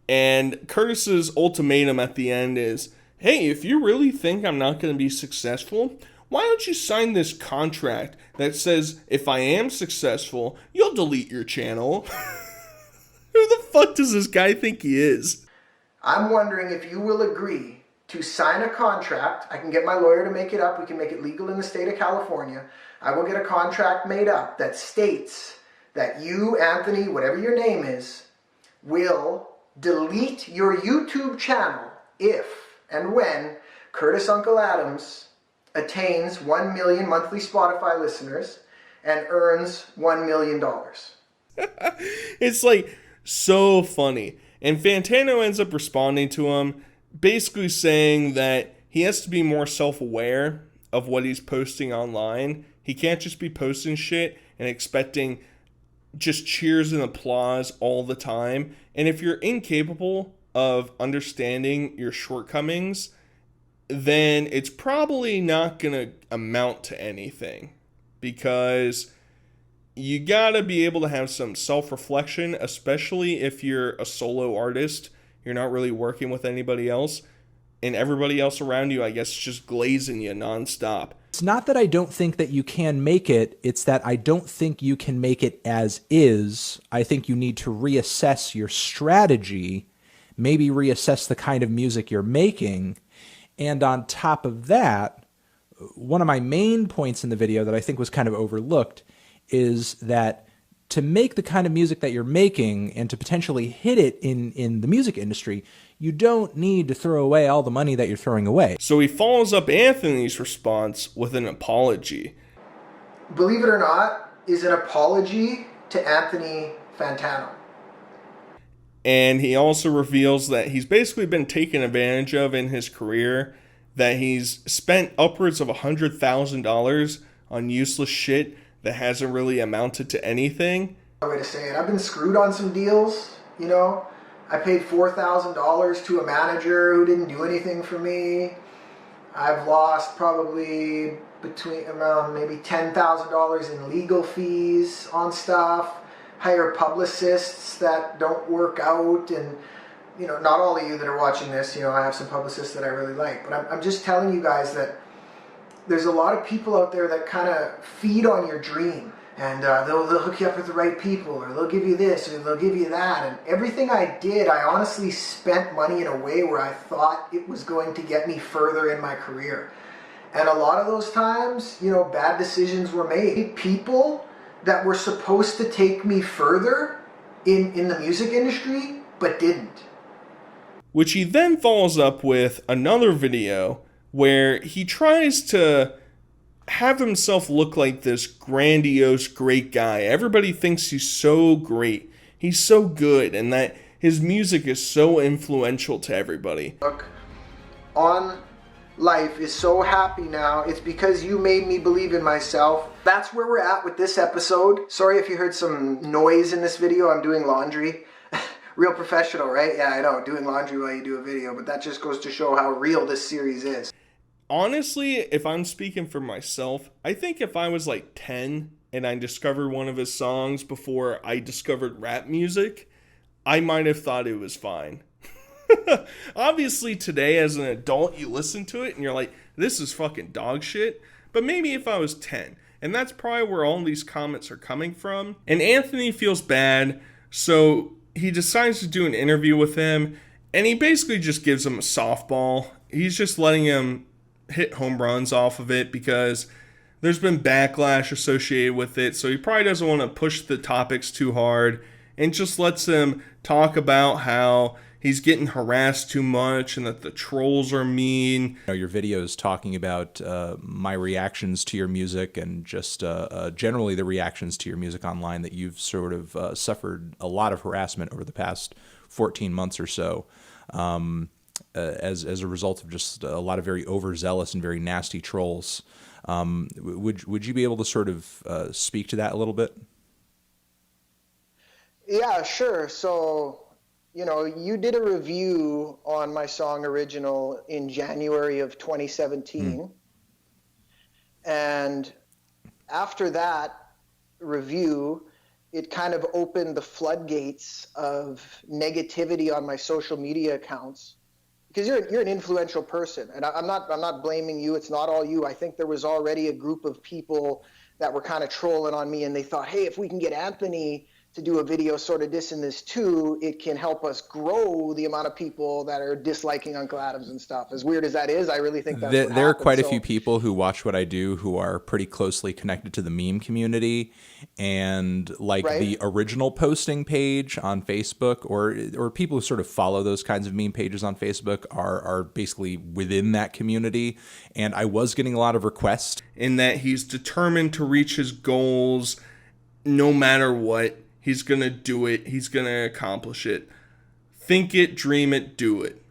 And Curtis's ultimatum at the end is, hey, if you really think I'm not going to be successful, why don't you sign this contract that says if I am successful, you'll delete your channel? Who the fuck does this guy think he is? I'm wondering if you will agree to sign a contract. I can get my lawyer to make it up. We can make it legal in the state of California. I will get a contract made up that states that you, Anthony, whatever your name is, will delete your YouTube channel if and when Curtis Unkle Adams attains 1 million monthly Spotify listeners and earns $1 million. It's like so funny. And Fantano ends up responding to him, basically saying that he has to be more self-aware of what he's posting online. He can't just be posting shit and expecting just cheers and applause all the time. And if you're incapable of understanding your shortcomings, then it's probably not going to amount to anything, because you got to be able to have some self-reflection, especially if you're a solo artist. You're not really working with anybody else, and everybody else around you, I guess, is just glazing you nonstop. It's not that I don't think that you can make it, it's that I don't think you can make it as is. I think you need to reassess your strategy, maybe reassess the kind of music you're making, and on top of that, one of my main points in the video that I think was kind of overlooked is that to make the kind of music that you're making and to potentially hit it in the music industry, you don't need to throw away all the money that you're throwing away. So he follows up Anthony's response with an apology. Believe it or not, is an apology to Anthony Fantano. And he also reveals that he's basically been taken advantage of in his career, that he's spent upwards of $100,000 on useless shit that hasn't really amounted to anything. Way to say it. I've been screwed on some deals, you know. I paid $4,000 to a manager who didn't do anything for me. I've lost probably between around maybe $10,000 in legal fees on stuff. Hire publicists that don't work out, and you know, not all of you that are watching this, you know, I have some publicists that I really like, but I'm just telling you guys that there's a lot of people out there that kind of feed on your dream, and they'll hook you up with the right people, or they'll give you this, or they'll give you that, and everything I did, I honestly spent money in a way where I thought it was going to get me further in my career. And a lot of those times, you know, bad decisions were made. People that were supposed to take me further in the music industry, but didn't. Which he then follows up with another video where he tries to have himself look like this grandiose, great guy. Everybody thinks he's so great. He's so good, and that his music is so influential to everybody. Look, on life is so happy now. It's because you made me believe in myself. That's where we're at with this episode. Sorry if you heard some noise in this video. I'm doing laundry. Real professional, right? Yeah, I know, doing laundry while you do a video, but that just goes to show how real this series is. Honestly, if I'm speaking for myself, I think if I was like 10 and I discovered one of his songs before I discovered rap music, I might have thought it was fine. Obviously, today as an adult, you listen to it and you're like, this is fucking dog shit. But maybe if I was 10, and that's probably where all these comments are coming from. And Anthony feels bad, so he decides to do an interview with him, and he basically just gives him a softball. He's just letting him hit home runs off of it because there's been backlash associated with it, so he probably doesn't want to push the topics too hard, and just lets him talk about how he's getting harassed too much and that the trolls are mean. You know, your videos talking about my reactions to your music and just generally the reactions to your music online, that you've sort of suffered a lot of harassment over the past 14 months or so as a result of just a lot of very overzealous and very nasty trolls. Would you be able to sort of speak to that a little bit? Yeah, sure. So, you did a review on my song Original in January of 2017. And after that review, it kind of opened the floodgates of negativity on my social media accounts. Because you're an influential person, and I'm not blaming you. It's not all you. I think there was already a group of people that were kind of trolling on me, and they thought, hey, if we can get Anthony to do a video sort of dissing this too, it can help us grow the amount of people that are disliking Uncle Adams and stuff. As weird as that is, I really think that's what There are happened. quite a So- few people who watch what I do who are pretty closely connected to the meme community, and like Right. the original posting page on Facebook, or people who sort of follow those kinds of meme pages on Facebook are basically within that community. And I was getting a lot of requests. In that he's determined to reach his goals no matter what. He's going to do it. He's going to accomplish it. Think it, dream it, do it.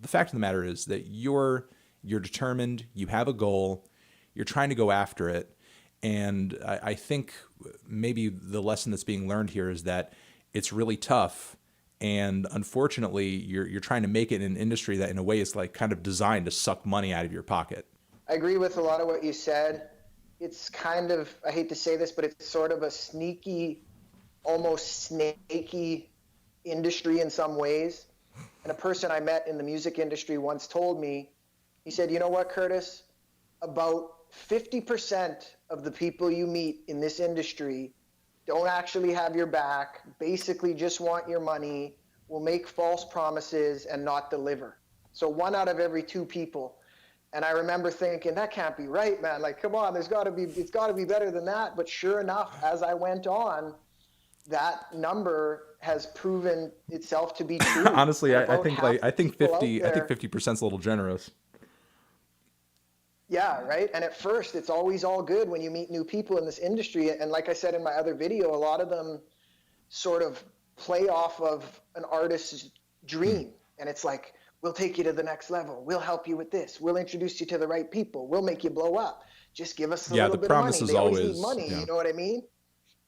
The fact of the matter is that you're determined, you have a goal, you're trying to go after it. And I think maybe the lesson that's being learned here is that it's really tough. And unfortunately, you're trying to make it in an industry that in a way is like kind of designed to suck money out of your pocket. I agree with a lot of what you said. It's kind of, I hate to say this, but it's sort of a sneaky, almost snaky industry in some ways. And a person I met in the music industry once told me, he said, you know what, Curtis? About 50% of the people you meet in this industry don't actually have your back, basically just want your money, will make false promises and not deliver. So 1 out of every 2 people. And I remember thinking, that can't be right, man. Like, come on, it's got to be better than that. But sure enough, as I went on, that number has proven itself to be true. Honestly, I think 50% is a little generous. Yeah, right. And at first, it's always all good when you meet new people in this industry. And like I said in my other video, a lot of them sort of play off of an artist's dream. And it's like, we'll take you to the next level. We'll help you with this. We'll introduce you to the right people. We'll make you blow up. Just give us a little bit of money. They always need money. Yeah. You know what I mean?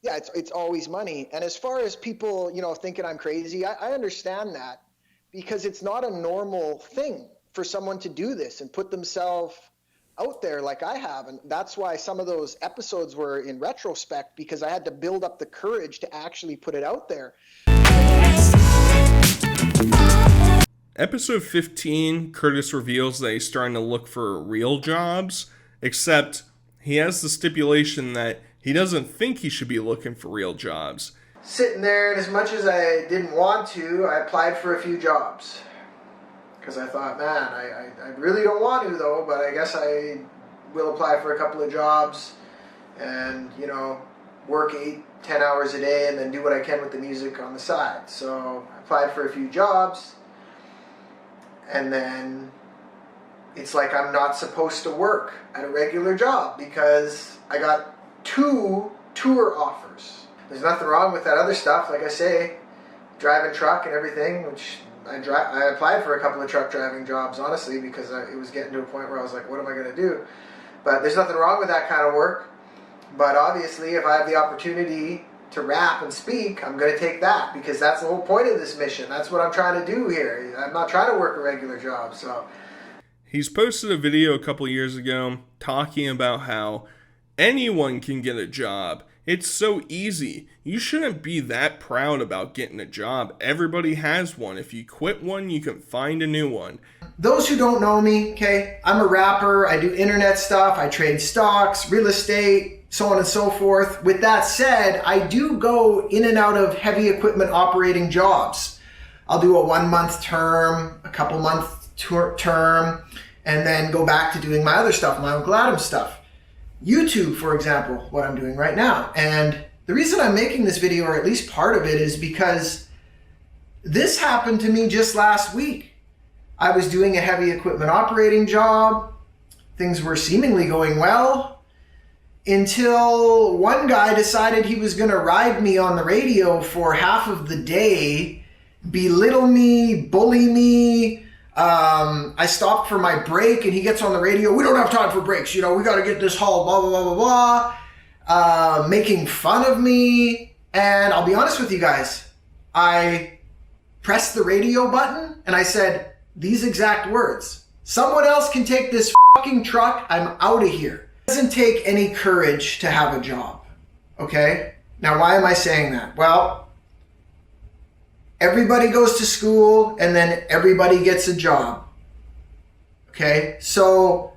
Yeah, it's always money. And as far as people, thinking I'm crazy, I understand that, because it's not a normal thing for someone to do this and put themselves out there like I have. And that's why some of those episodes were in retrospect, because I had to build up the courage to actually put it out there. Episode 15, Curtis reveals that he's starting to look for real jobs, except he has the stipulation that he doesn't think he should be looking for real jobs. Sitting there, and as much as I didn't want to, I applied for a few jobs. Because I thought, man, I really don't want to, though, but I guess I will apply for a couple of jobs and, work 8-10 hours a day and then do what I can with the music on the side. So I applied for a few jobs, and then it's like I'm not supposed to work at a regular job because I got 2 tour offers. There's nothing wrong with that other stuff, like I say, driving truck and everything, which I applied for a couple of truck driving jobs, honestly, because it was getting to a point where I was like, what am I going to do? But there's nothing wrong with that kind of work. But obviously, if I have the opportunity to rap and speak, I'm going to take that, because that's the whole point of this mission. That's what I'm trying to do here. I'm not trying to work a regular job, so. He's posted a video a couple years ago talking about how anyone can get a job. It's so easy. You shouldn't be that proud about getting a job. Everybody has one. If you quit one, you can find a new one. Those who don't know me, okay, I'm a rapper. I do internet stuff. I trade stocks, real estate, so on and so forth. With that said, I do go in and out of heavy equipment operating jobs. I'll do a 1-month term, a couple month term, and then go back to doing my other stuff, my Uncle Adams stuff. YouTube, for example, what I'm doing right now. And the reason I'm making this video, or at least part of it, is because this happened to me just last week. I was doing a heavy equipment operating job. Things were seemingly going well until one guy decided he was going to ride me on the radio for half of the day, belittle me, bully me. I stopped for my break and he gets on the radio. We don't have time for breaks. We got to get this hauled, blah, blah, blah, blah, blah. Making fun of me, And I'll be honest with you guys, I pressed the radio button and I said these exact words. Someone else can take this fucking truck. I'm out of here. It doesn't take any courage to have a job. Okay? Now, why am I saying that? Well, everybody goes to school and then everybody gets a job. Okay? So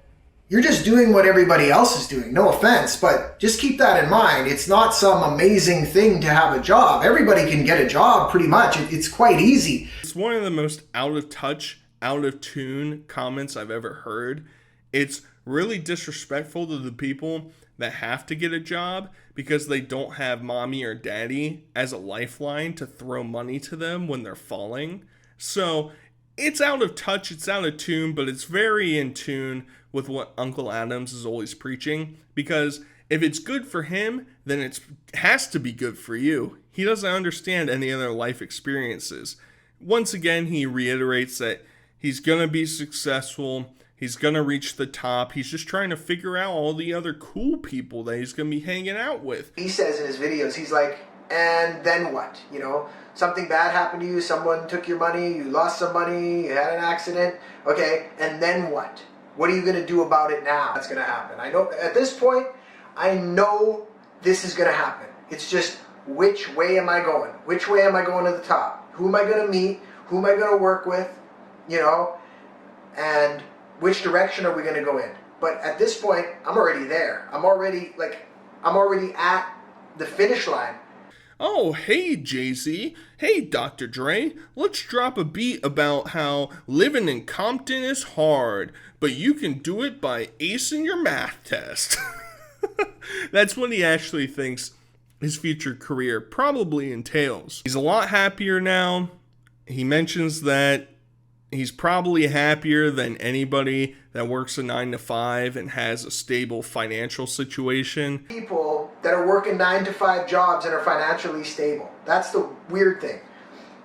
you're just doing what everybody else is doing. No offense, but just keep that in mind. It's not some amazing thing to have a job. Everybody can get a job pretty much. It's quite easy. It's one of the most out of touch, out of tune comments I've ever heard. It's really disrespectful to the people that have to get a job because they don't have mommy or daddy as a lifeline to throw money to them when they're falling. So it's out of touch, it's out of tune, but it's very in tune with what Unkle Adams is always preaching, because if it's good for him, then it has to be good for you. He doesn't understand any other life experiences. Once again, he reiterates that he's going to be successful, he's going to reach the top, he's just trying to figure out all the other cool people that he's going to be hanging out with. He says in his videos, he's like, and then what? You know, something bad happened to you, someone took your money, you lost some money, you had an accident, okay, and then what? What are you going to do about it now? That's going to happen. I know at this point, I know this is going to happen. It's just, which way am I going? Which way am I going to the top? Who am I going to meet? Who am I going to work with? You know, and which direction are we going to go in? But at this point, I'm already there. I'm already at the finish line. Oh, hey, Jay-Z. Hey, Dr. Dre. Let's drop a beat about how living in Compton is hard, but you can do it by acing your math test. That's what he actually thinks his future career probably entails. He's a lot happier now. He mentions that he's probably happier than anybody that works a 9-to-5 and has a stable financial situation. People that are working 9-to-5 jobs and are financially stable. That's the weird thing.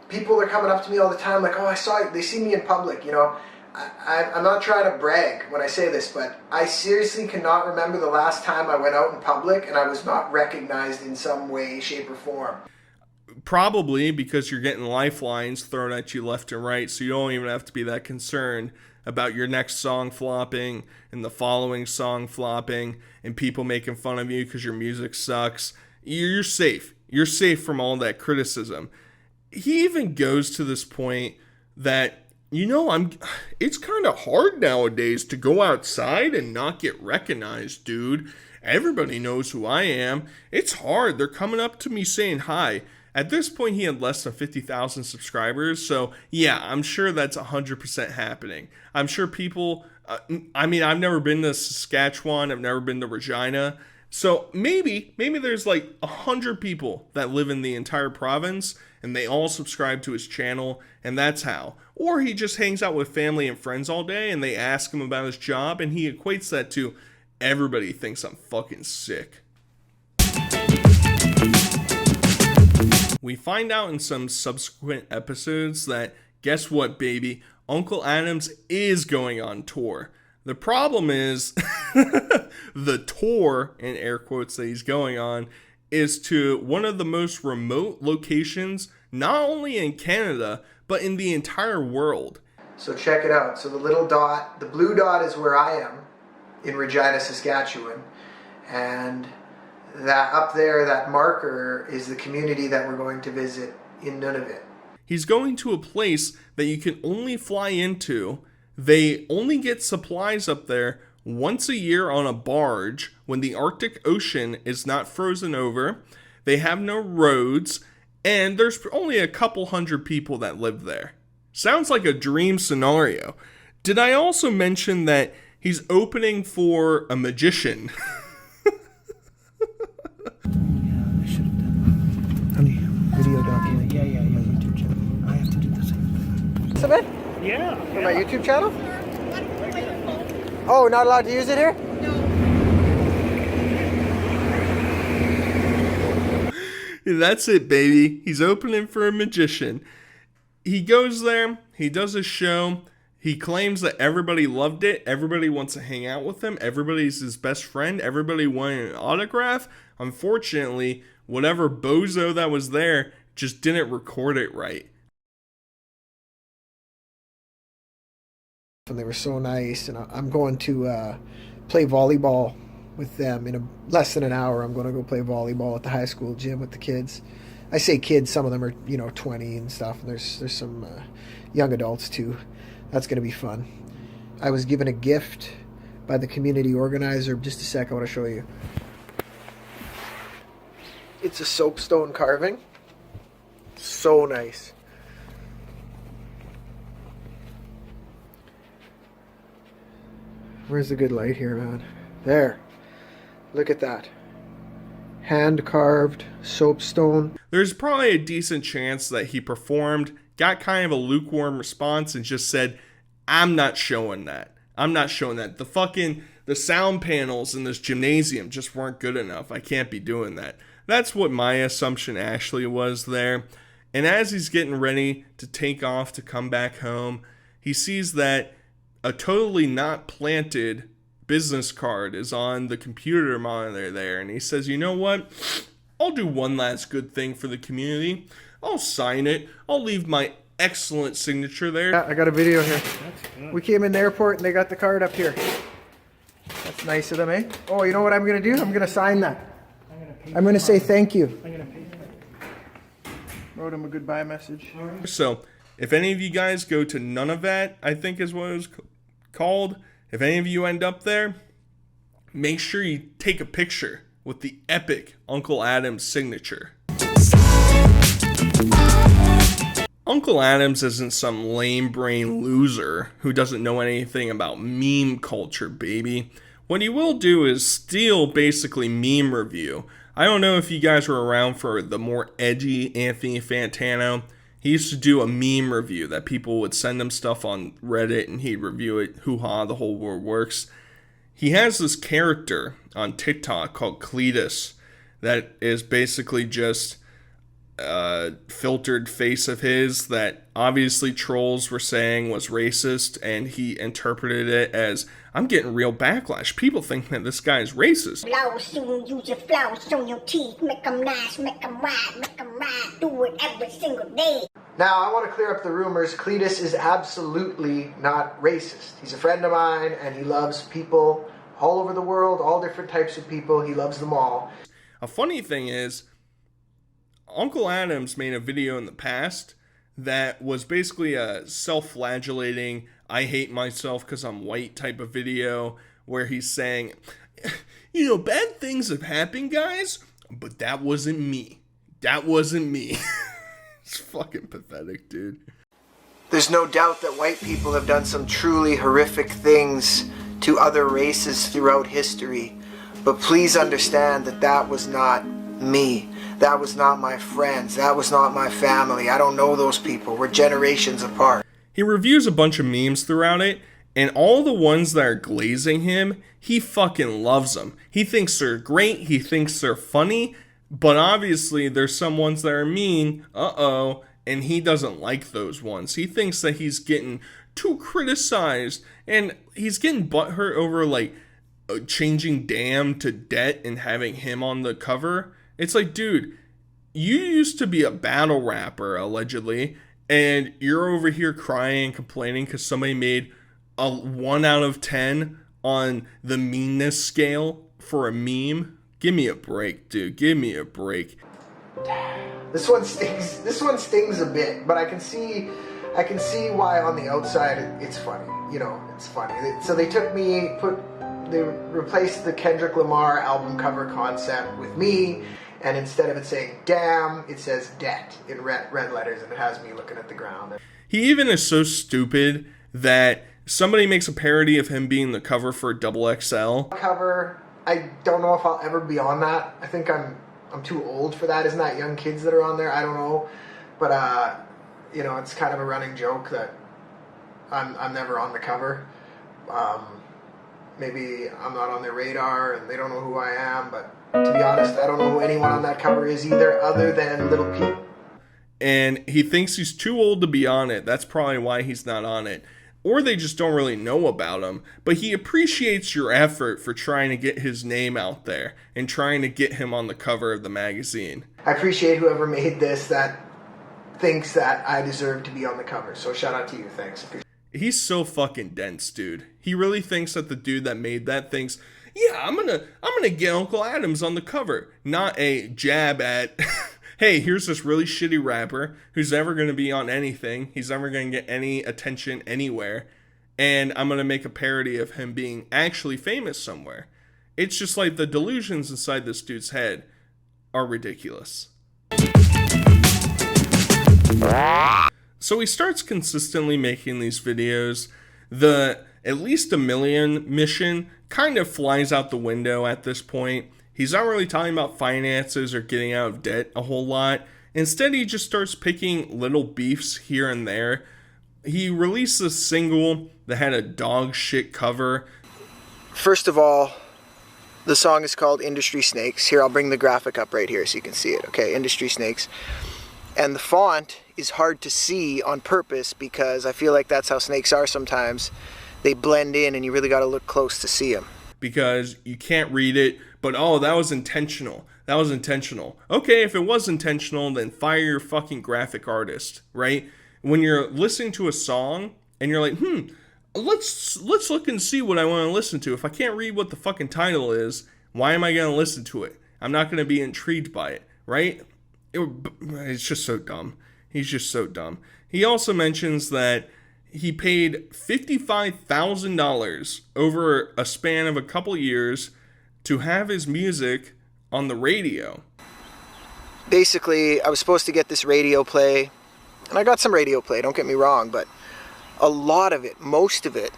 People are coming up to me all the time like, oh, I saw you. They see me in public, you know. I'm not trying to brag when I say this, but I seriously cannot remember the last time I went out in public and I was not recognized in some way, shape, or form. Probably because you're getting lifelines thrown at you left and right, so you don't even have to be that concerned about your next song flopping and the following song flopping and people making fun of you because your music sucks. You're safe. You're safe from all that criticism. He even goes to this point that, you know, it's kind of hard nowadays to go outside and not get recognized, dude. Everybody knows who I am. It's hard. They're coming up to me saying hi. At this point, he had less than 50,000 subscribers, so yeah, I'm sure that's 100% happening. I'm sure people, I've never been to Saskatchewan, I've never been to Regina, so maybe there's like 100 people that live in the entire province, and they all subscribe to his channel, and that's how. Or he just hangs out with family and friends all day, and they ask him about his job, and he equates that to, everybody thinks I'm fucking sick. We find out in some subsequent episodes that, guess what, baby? Unkle Adams is going on tour. The problem is, the tour, in air quotes, that he's going on, is to one of the most remote locations, not only in Canada, but in the entire world. So check it out. So the little dot, the blue dot is where I am, in Regina, Saskatchewan. And that up there, that marker, is the community that we're going to visit in Nunavut. He's going to a place that you can only fly into. They only get supplies up there once a year on a barge when the Arctic Ocean is not frozen over. They have no roads, and there's only a couple hundred people that live there. Sounds like a dream scenario. Did I also mention that he's opening for a magician? Video document. Yeah, my YouTube channel. I have to do the same thing. Submit? Yeah. For my YouTube channel? Oh, not allowed to use it here? That's it, baby. He's opening for a magician. He goes there, he does a show, He claims that everybody loved it, everybody wants to hang out with him, everybody's his best friend, everybody wanted an autograph. Unfortunately, whatever bozo that was there just didn't record it right. And they were so nice, and I'm going to play volleyball with them in less than an hour. I'm going to go play volleyball at the high school gym with the kids. I say kids, some of them are 20 and stuff, and there's some young adults too. That's going to be fun. I was given a gift by the community organizer. Just a sec, I want to show you. It's a soapstone carving. So nice. Where's the good light here, man? There. Look at that. Hand-carved soapstone. There's probably a decent chance that he performed, got kind of a lukewarm response, and just said, I'm not showing that. I'm not showing that. The sound panels in this gymnasium just weren't good enough. I can't be doing that. That's what my assumption actually was there. And as he's getting ready to take off to come back home, he sees that a totally not planted business card is on the computer monitor there. And he says, you know what? I'll do one last good thing for the community. I'll sign it. I'll leave my excellent signature there. Yeah, I got a video here. We came in the airport and they got the card up here. That's nice of them, eh? Oh, you know what I'm going to do? I'm going to sign that. I'm going to say thank you. Wrote him a goodbye message. So, if any of you guys go to None of That, I think is what it was called. If any of you end up there, make sure you take a picture with the epic Uncle Adam's signature. Uncle Adams isn't some lame brain loser who doesn't know anything about meme culture, baby. What he will do is steal basically meme review. I don't know if you guys were around for the more edgy Anthony Fantano. He used to do a meme review that people would send him stuff on Reddit and he'd review it. Hoo-ha, the whole world works. He has this character on TikTok called Cletus that is basically just a filtered face of his that obviously trolls were saying was racist, and he interpreted it as, I'm getting real backlash. People think that this guy is racist. Use your floss on your teeth, make them nice, make them right, do it every single day. Now, I want to clear up the rumors. Cletus is absolutely not racist. He's a friend of mine, and he loves people all over the world, all different types of people. He loves them all. A funny thing is, Uncle Adams made a video in the past that was basically a self-flagellating, I hate myself because I'm white type of video, where he's saying, you know, bad things have happened, guys, but that wasn't me. That wasn't me. It's fucking pathetic, dude. There's no doubt that white people have done some truly horrific things to other races throughout history. But please understand that that was not me. That was not my friends. That was not my family. I don't know those people. We're generations apart. He reviews a bunch of memes throughout it, and all the ones that are glazing him, he fucking loves them. He thinks they're great. He thinks they're funny. But obviously, there's some ones that are mean. And he doesn't like those ones. He thinks that he's getting too criticized. And he's getting butthurt over, like, changing damn to debt and having him on the cover. It's like, dude, you used to be a battle rapper, allegedly, and you're over here crying and complaining because somebody made a 1 out of 10 on the meanness scale for a meme. Give me a break, dude. Give me a break. This one stings. This one stings a bit, but I can see why on the outside it's funny. You know, it's funny. So they they replaced the Kendrick Lamar album cover concept with me. And instead of it saying damn, it says debt in red letters, and it has me looking at the ground. He even is so stupid that somebody makes a parody of him being the cover for XXL. Cover, I don't know if I'll ever be on that. I think I'm too old for that. Isn't that young kids that are on there? I don't know. But, you know, it's kind of a running joke that I'm never on the cover. Maybe I'm not on their radar and they don't know who I am, but to be honest, I don't know who anyone on that cover is either, other than Little Pete. And he thinks he's too old to be on it. That's probably why he's not on it. or they just don't really know about him, but he appreciates your effort for trying to get his name out there and trying to get him on the cover of the magazine. I appreciate whoever made this that thinks that I deserve to be on the cover. So shout out to you. Thanks. He's so fucking dense, dude. He really thinks that the dude that made that thinks, yeah, I'm gonna get Uncle Adams on the cover. Not a jab at, hey, here's this really shitty rapper who's never gonna be on anything. He's never gonna get any attention anywhere. And I'm gonna make a parody of him being actually famous somewhere. It's just like the delusions inside this dude's head are ridiculous. So he starts consistently making these videos. The at least $1 million mission kind of flies out the window at this point. He's not really talking about finances or getting out of debt a whole lot. Instead, he just starts picking little beefs here and there. He released a single that had a dog shit cover. First of all, the song is called Industry Snakes. Here, I'll bring the graphic up right here so you can see it. Okay, Industry Snakes. And the font is hard to see on purpose because I feel like that's how snakes are sometimes. They blend in and you really got to look close to see them. Because you can't read it, but oh, that was intentional. That was intentional. Okay, if it was intentional, then fire your fucking graphic artist, right? When you're listening to a song and you're like, let's look and see what I want to listen to. If I can't read what the fucking title is, why am I going to listen to it? I'm not going to be intrigued by it, right? It's just so dumb. He's just so dumb. He also mentions that he paid $55,000 over a span of a couple years to have his music on the radio. Basically, I was supposed to get this radio play, and I got some radio play, don't get me wrong, but a lot of it, most of the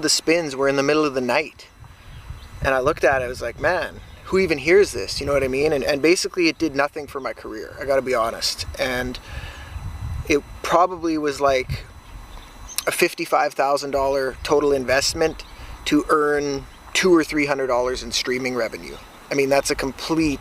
spins were in the middle of the night. And I looked at it, I was like, man, who even hears this? You know what I mean? And basically it did nothing for my career, I gotta be honest. And it probably was like a $55,000 total investment to earn $200 or $300 in streaming revenue. I mean, that's a complete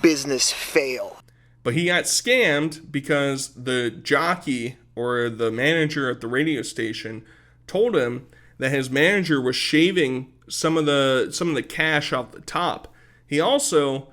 business fail. But he got scammed because the jockey or the manager at the radio station told him that his manager was shaving some of the cash off the top. He also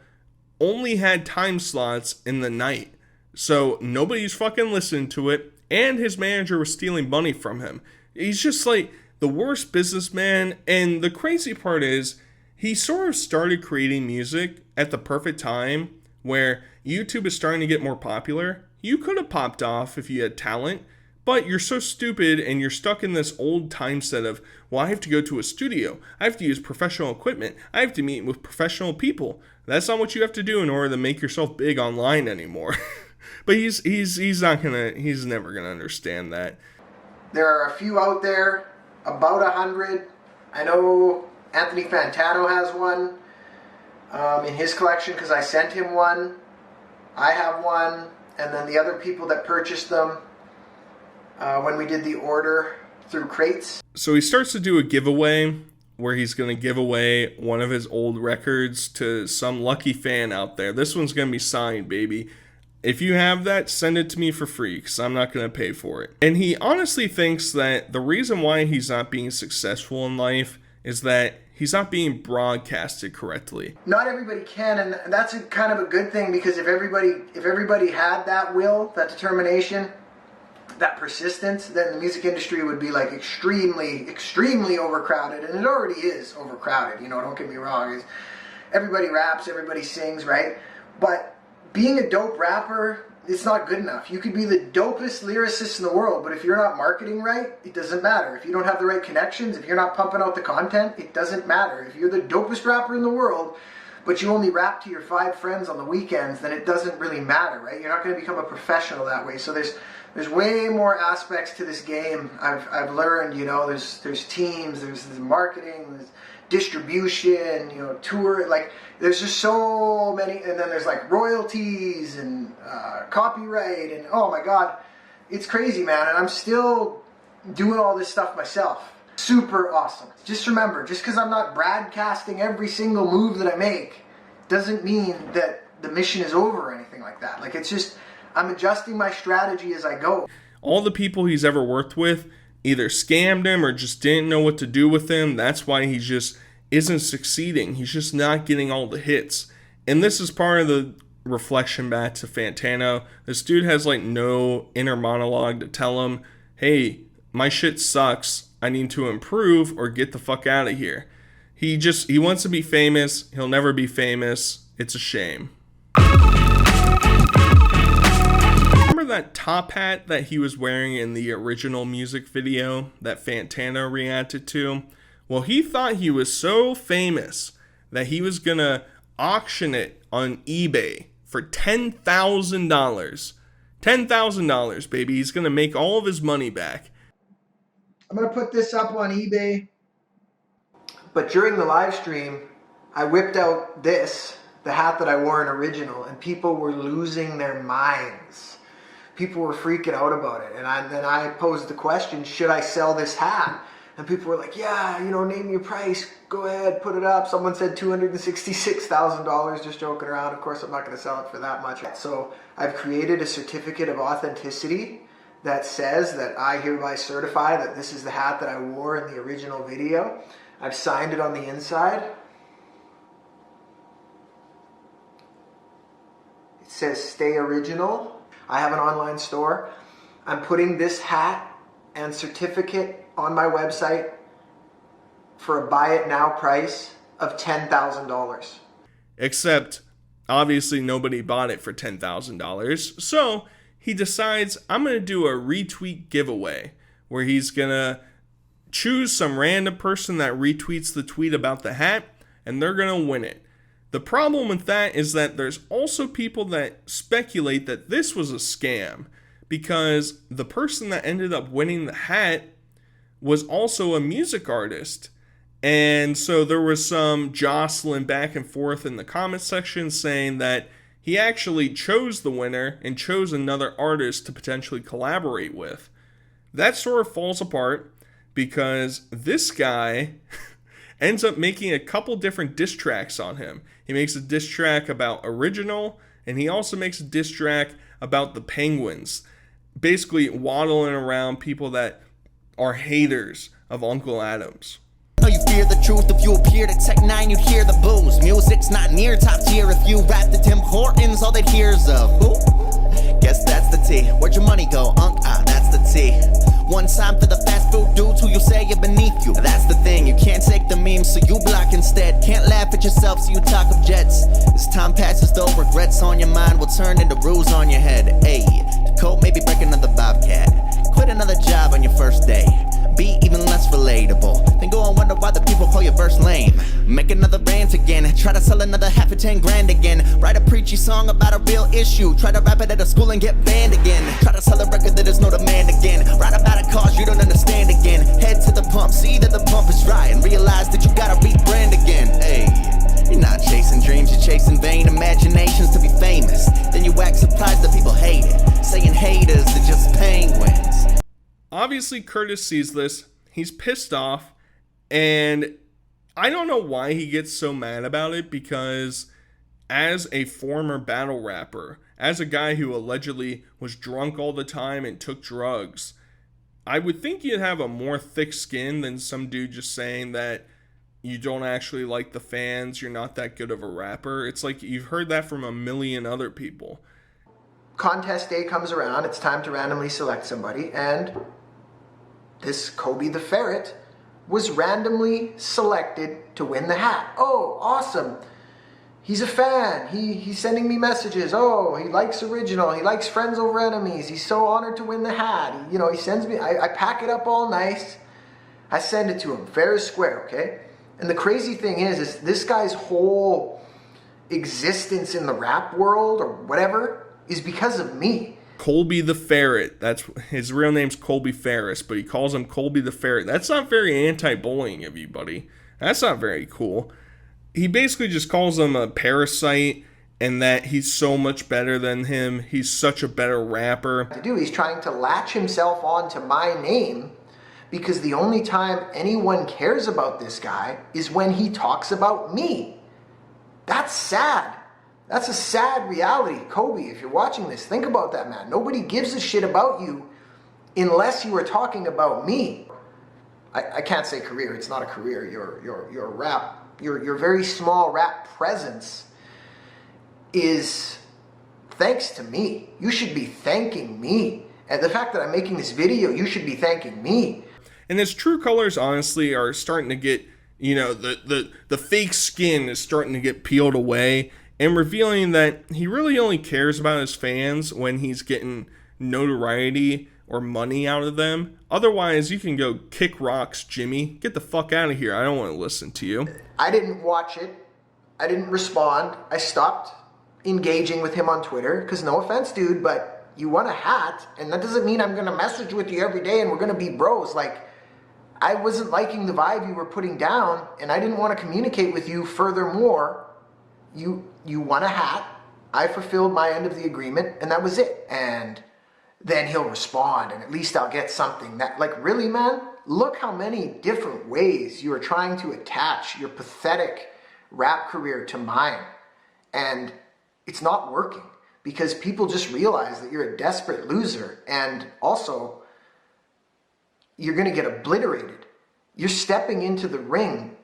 only had time slots in the night, so nobody's fucking listening to it, and his manager was stealing money from him. He's just like the worst businessman, and the crazy part is he sort of started creating music at the perfect time where YouTube is starting to get more popular. You could have popped off if you had talent, but you're so stupid and you're stuck in this old time set of, well, I have to go to a studio. I have to use professional equipment. I have to meet with professional people. That's not what you have to do in order to make yourself big online anymore. But he's never gonna understand that. There are a few out there, about 100. I know Anthony Fantano has one in his collection because I sent him one. I have one, and then the other people that purchased them when we did the order through crates. So he starts to do a giveaway where he's going to give away one of his old records to some lucky fan out there. This one's going to be signed, baby. If you have that, send it to me for free because I'm not going to pay for it. And he honestly thinks that the reason why he's not being successful in life is that he's not being broadcasted correctly. Not everybody can, and that's kind of a good thing because if everybody had that will, that determination, that persistence, then the music industry would be like extremely, extremely overcrowded, and it already is overcrowded, you know, don't get me wrong. Everybody raps, everybody sings, right? But being a dope rapper, it's not good enough. You could be the dopest lyricist in the world, but if you're not marketing right, it doesn't matter. If you don't have the right connections, if you're not pumping out the content, it doesn't matter. If you're the dopest rapper in the world, but you only rap to your 5 friends on the weekends, then it doesn't really matter, right? You're not going to become a professional that way. So there's way more aspects to this game. I've learned, you know, there's teams, there's marketing, there's distribution, you know, tour, like there's just so many, and then there's like royalties and copyright, and oh my god, it's crazy, man. And I'm still doing all this stuff myself. Super awesome. Just remember, just because I'm not broadcasting every single move that I make doesn't mean that the mission is over or anything like that. Like, it's just, I'm adjusting my strategy as I go. All the people he's ever worked with either scammed him or just didn't know what to do with him. That's why he just isn't succeeding. He's just not getting all the hits. And this is part of the reflection back to Fantano. This dude has like no inner monologue to tell him, hey, my shit sucks. I need to improve or get the fuck out of here. He wants to be famous. He'll never be famous. It's a shame. Remember that top hat that he was wearing in the original music video that Fantano reacted to? Well, he thought he was so famous that he was gonna auction it on eBay for $10,000. $10,000, baby. He's gonna make all of his money back. I'm gonna put this up on eBay. But during the live stream, I whipped out this, the hat that I wore in original, and people were losing their minds. People were freaking out about it. And then I posed the question, should I sell this hat? And people were like, yeah, name your price. Go ahead, put it up. Someone said $266,000, just joking around. Of course, I'm not going to sell it for that much. So I've created a certificate of authenticity that says that I hereby certify that this is the hat that I wore in the original video. I've signed it on the inside. It says stay original. I have an online store. I'm putting this hat and certificate on my website for a buy it now price of $10,000. Except, obviously nobody bought it for $10,000. So he decides, I'm going to do a retweet giveaway where he's going to choose some random person that retweets the tweet about the hat and they're going to win it. The problem with that is that there's also people that speculate that this was a scam because the person that ended up winning the hat was also a music artist. And so there was some jostling back and forth in the comment section saying that he actually chose the winner and chose another artist to potentially collaborate with. That sort of falls apart because this guy ends up making a couple different diss tracks on him. He makes a diss track about Original, and he also makes a diss track about the Penguins, basically waddling around people that are haters of Uncle Adams. Know you fear the truth if you appear to Tech 9, you hear the booze. Music's not near top tier if you rap the Tim Hortons, all that hears of who? Guess that's the T. Where'd your money go, Unc? That's the T. One time for the fast food dudes who you say are beneath you. That's the thing, you can't take the memes, so you block instead. Can't laugh at yourself, so you talk of jets. As time passes though, regrets on your mind will turn into rules on your head. Ayy, to cope, maybe break another bobcat. Quit another job on your first day. Be even less relatable. Then go and wonder why the people call your verse lame. Make another rant again. Try to sell another half of 10 grand again. Write a preachy song about a real issue. Try to rap it at a school and get banned again. Try to sell a record that there's no demand again. Write about a cause you don't understand again. Head to the pump, see that the pump is right, and realize that you gotta rebrand again. Hey, you're not chasing dreams, you're chasing vain imaginations to be famous. Then you act surprised that people hate it, saying haters are just penguins. Obviously, Curtis sees this. He's pissed off. And I don't know why he gets so mad about it, because as a former battle rapper, as a guy who allegedly was drunk all the time and took drugs, I would think you'd have a more thick skin than some dude just saying that you don't actually like the fans, you're not that good of a rapper. It's like you've heard that from a million other people. Contest day comes around, it's time to randomly select somebody, and this Kobe the Ferret was randomly selected to win the hat. Oh, awesome. He's a fan. He's sending me messages. Oh, he likes Original. He likes Friends Over Enemies. He's so honored to win the hat. He sends me, I pack it up all nice. I send it to him, fair as square, okay? And the crazy thing is this guy's whole existence in the rap world or whatever is because of me. Colby the Ferret. That's his real name's Colby Ferris, but he calls him Colby the Ferret. That's not very anti-bullying of you, buddy. That's not very cool. He basically just calls him a parasite and that he's so much better than him. He's such a better rapper. He's trying to latch himself onto my name because the only time anyone cares about this guy is when he talks about me. That's sad. That's a sad reality. Kobe, if you're watching this, think about that, man. Nobody gives a shit about you unless you were talking about me. I can't say career, it's not a career. Your rap, your very small rap presence is thanks to me. You should be thanking me. And the fact that I'm making this video, you should be thanking me. And his true colors, honestly, are starting to get, you know, the fake skin is starting to get peeled away, and revealing that he really only cares about his fans when he's getting notoriety or money out of them. Otherwise, you can go kick rocks, Jimmy. Get the fuck out of here. I don't want to listen to you. I didn't watch it. I didn't respond. I stopped engaging with him on Twitter, because no offense, dude, but you want a hat, and that doesn't mean I'm going to message with you every day and we're going to be bros. Like, I wasn't liking the vibe you were putting down, and I didn't want to communicate with you. Furthermore, you want a hat. I fulfilled my end of the agreement, and that was it. And then he'll respond, and at least I'll get something. That, like, really, man? Look how many different ways you are trying to attach your pathetic rap career to mine. And it's not working, because people just realize that you're a desperate loser, and also you're going to get obliterated. You're stepping into the ring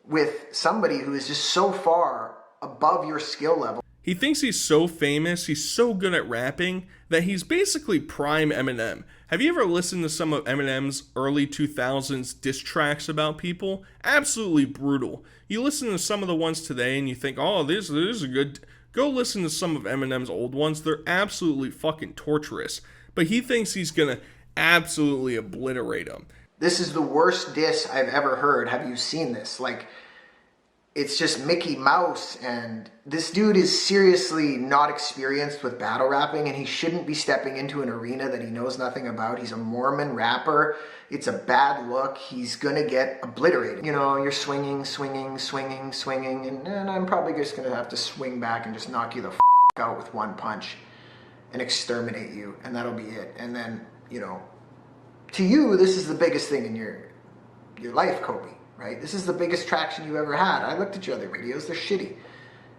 with somebody who is just so far above your skill level. He thinks he's so famous, he's so good at rapping, that he's basically prime Eminem. Have you ever listened to some of Eminem's early 2000s diss tracks about people? Absolutely brutal. You listen to some of the ones today and you think, oh, this is a good... Go listen to some of Eminem's old ones. They're absolutely fucking torturous. But he thinks he's gonna absolutely obliterate him. This is the worst diss I've ever heard. Have you seen this? Like, it's just Mickey Mouse, and this dude is seriously not experienced with battle rapping, and he shouldn't be stepping into an arena that he knows nothing about. He's a Mormon rapper. It's a bad look. He's gonna get obliterated. You know, you're swinging, and I'm probably just gonna have to swing back and just knock you the out with one punch and exterminate you, and that'll be it. And then, you know, to you, this is the biggest thing in your life, Kobe. Right? This is the biggest traction you ever had. I looked at your other videos. They're shitty.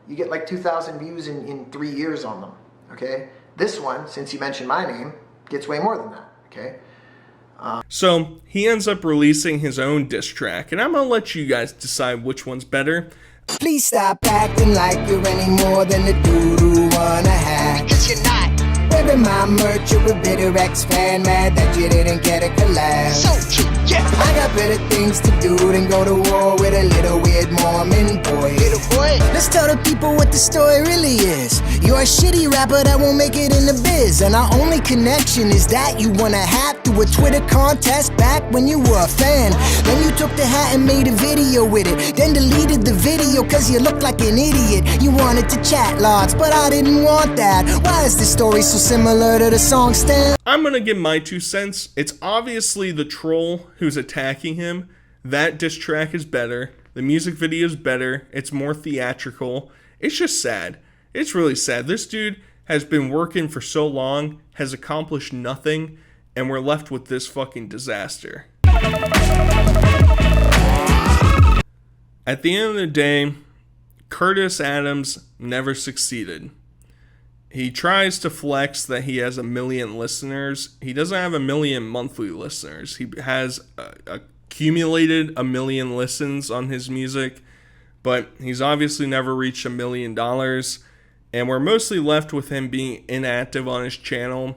You get like 2,000 views in 3 years on them. Okay? This one, since you mentioned my name, gets way more than that. Okay? So he ends up releasing his own diss track, and I'm going to let you guys decide which one's better. Please stop acting like you're any more than the dude who wanna hack. Because you're not. Wearing my merch, you're a bitter ex-fan, mad that you didn't get a collab. So cute, yeah. I got better things to do than go to war with a little weird Mormon boy. Little boy. Let's tell the people what the story really is. You're a shitty rapper that won't make it in the biz, and our only connection is that you won a hat through a Twitter contest back when you were a fan. Then you took the hat and made a video with it, then deleted the video cause you looked like an idiot. You wanted to chat lots, but I didn't want that. Why is this story so similar to the song Stan? I'm gonna give my 2 cents. It's obviously the troll who's attacking him. That diss track is better. The music video is better. It's more theatrical. It's just sad. It's really sad. This dude has been working for so long, has accomplished nothing, and we're left with this fucking disaster. At the end of the day, Curtis Adams never succeeded. He tries to flex that he has 1 million listeners. He doesn't have 1 million monthly listeners. He has accumulated 1 million listens on his music, but he's obviously never reached $1 million, and we're mostly left with him being inactive on his channel.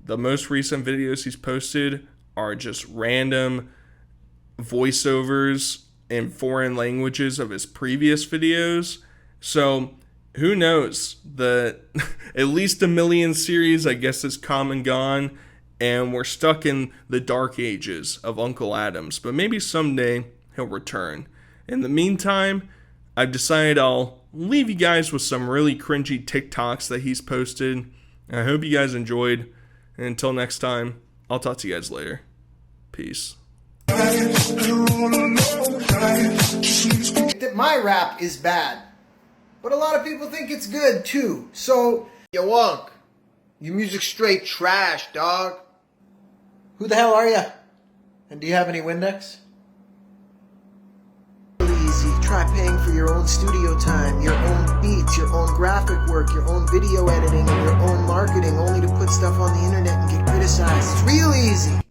The most recent videos he's posted are just random voiceovers in foreign languages of his previous videos. So who knows? The at least 1 million series, I guess, is come and gone, and we're stuck in the dark ages of Unkle Adams. But maybe someday he'll return. In the meantime, I've decided I'll leave you guys with some really cringy TikToks that he's posted. I hope you guys enjoyed. And until next time, I'll talk to you guys later. Peace. That my rap is bad, but a lot of people think it's good too. So, yo, Wonk, your music's straight trash, dog. Who the hell are you? And do you have any Windex? Easy. Try paying for your own studio time, your own beats, your own graphic work, your own video editing, and your own marketing, only to put stuff on the internet and get criticize. It's real easy.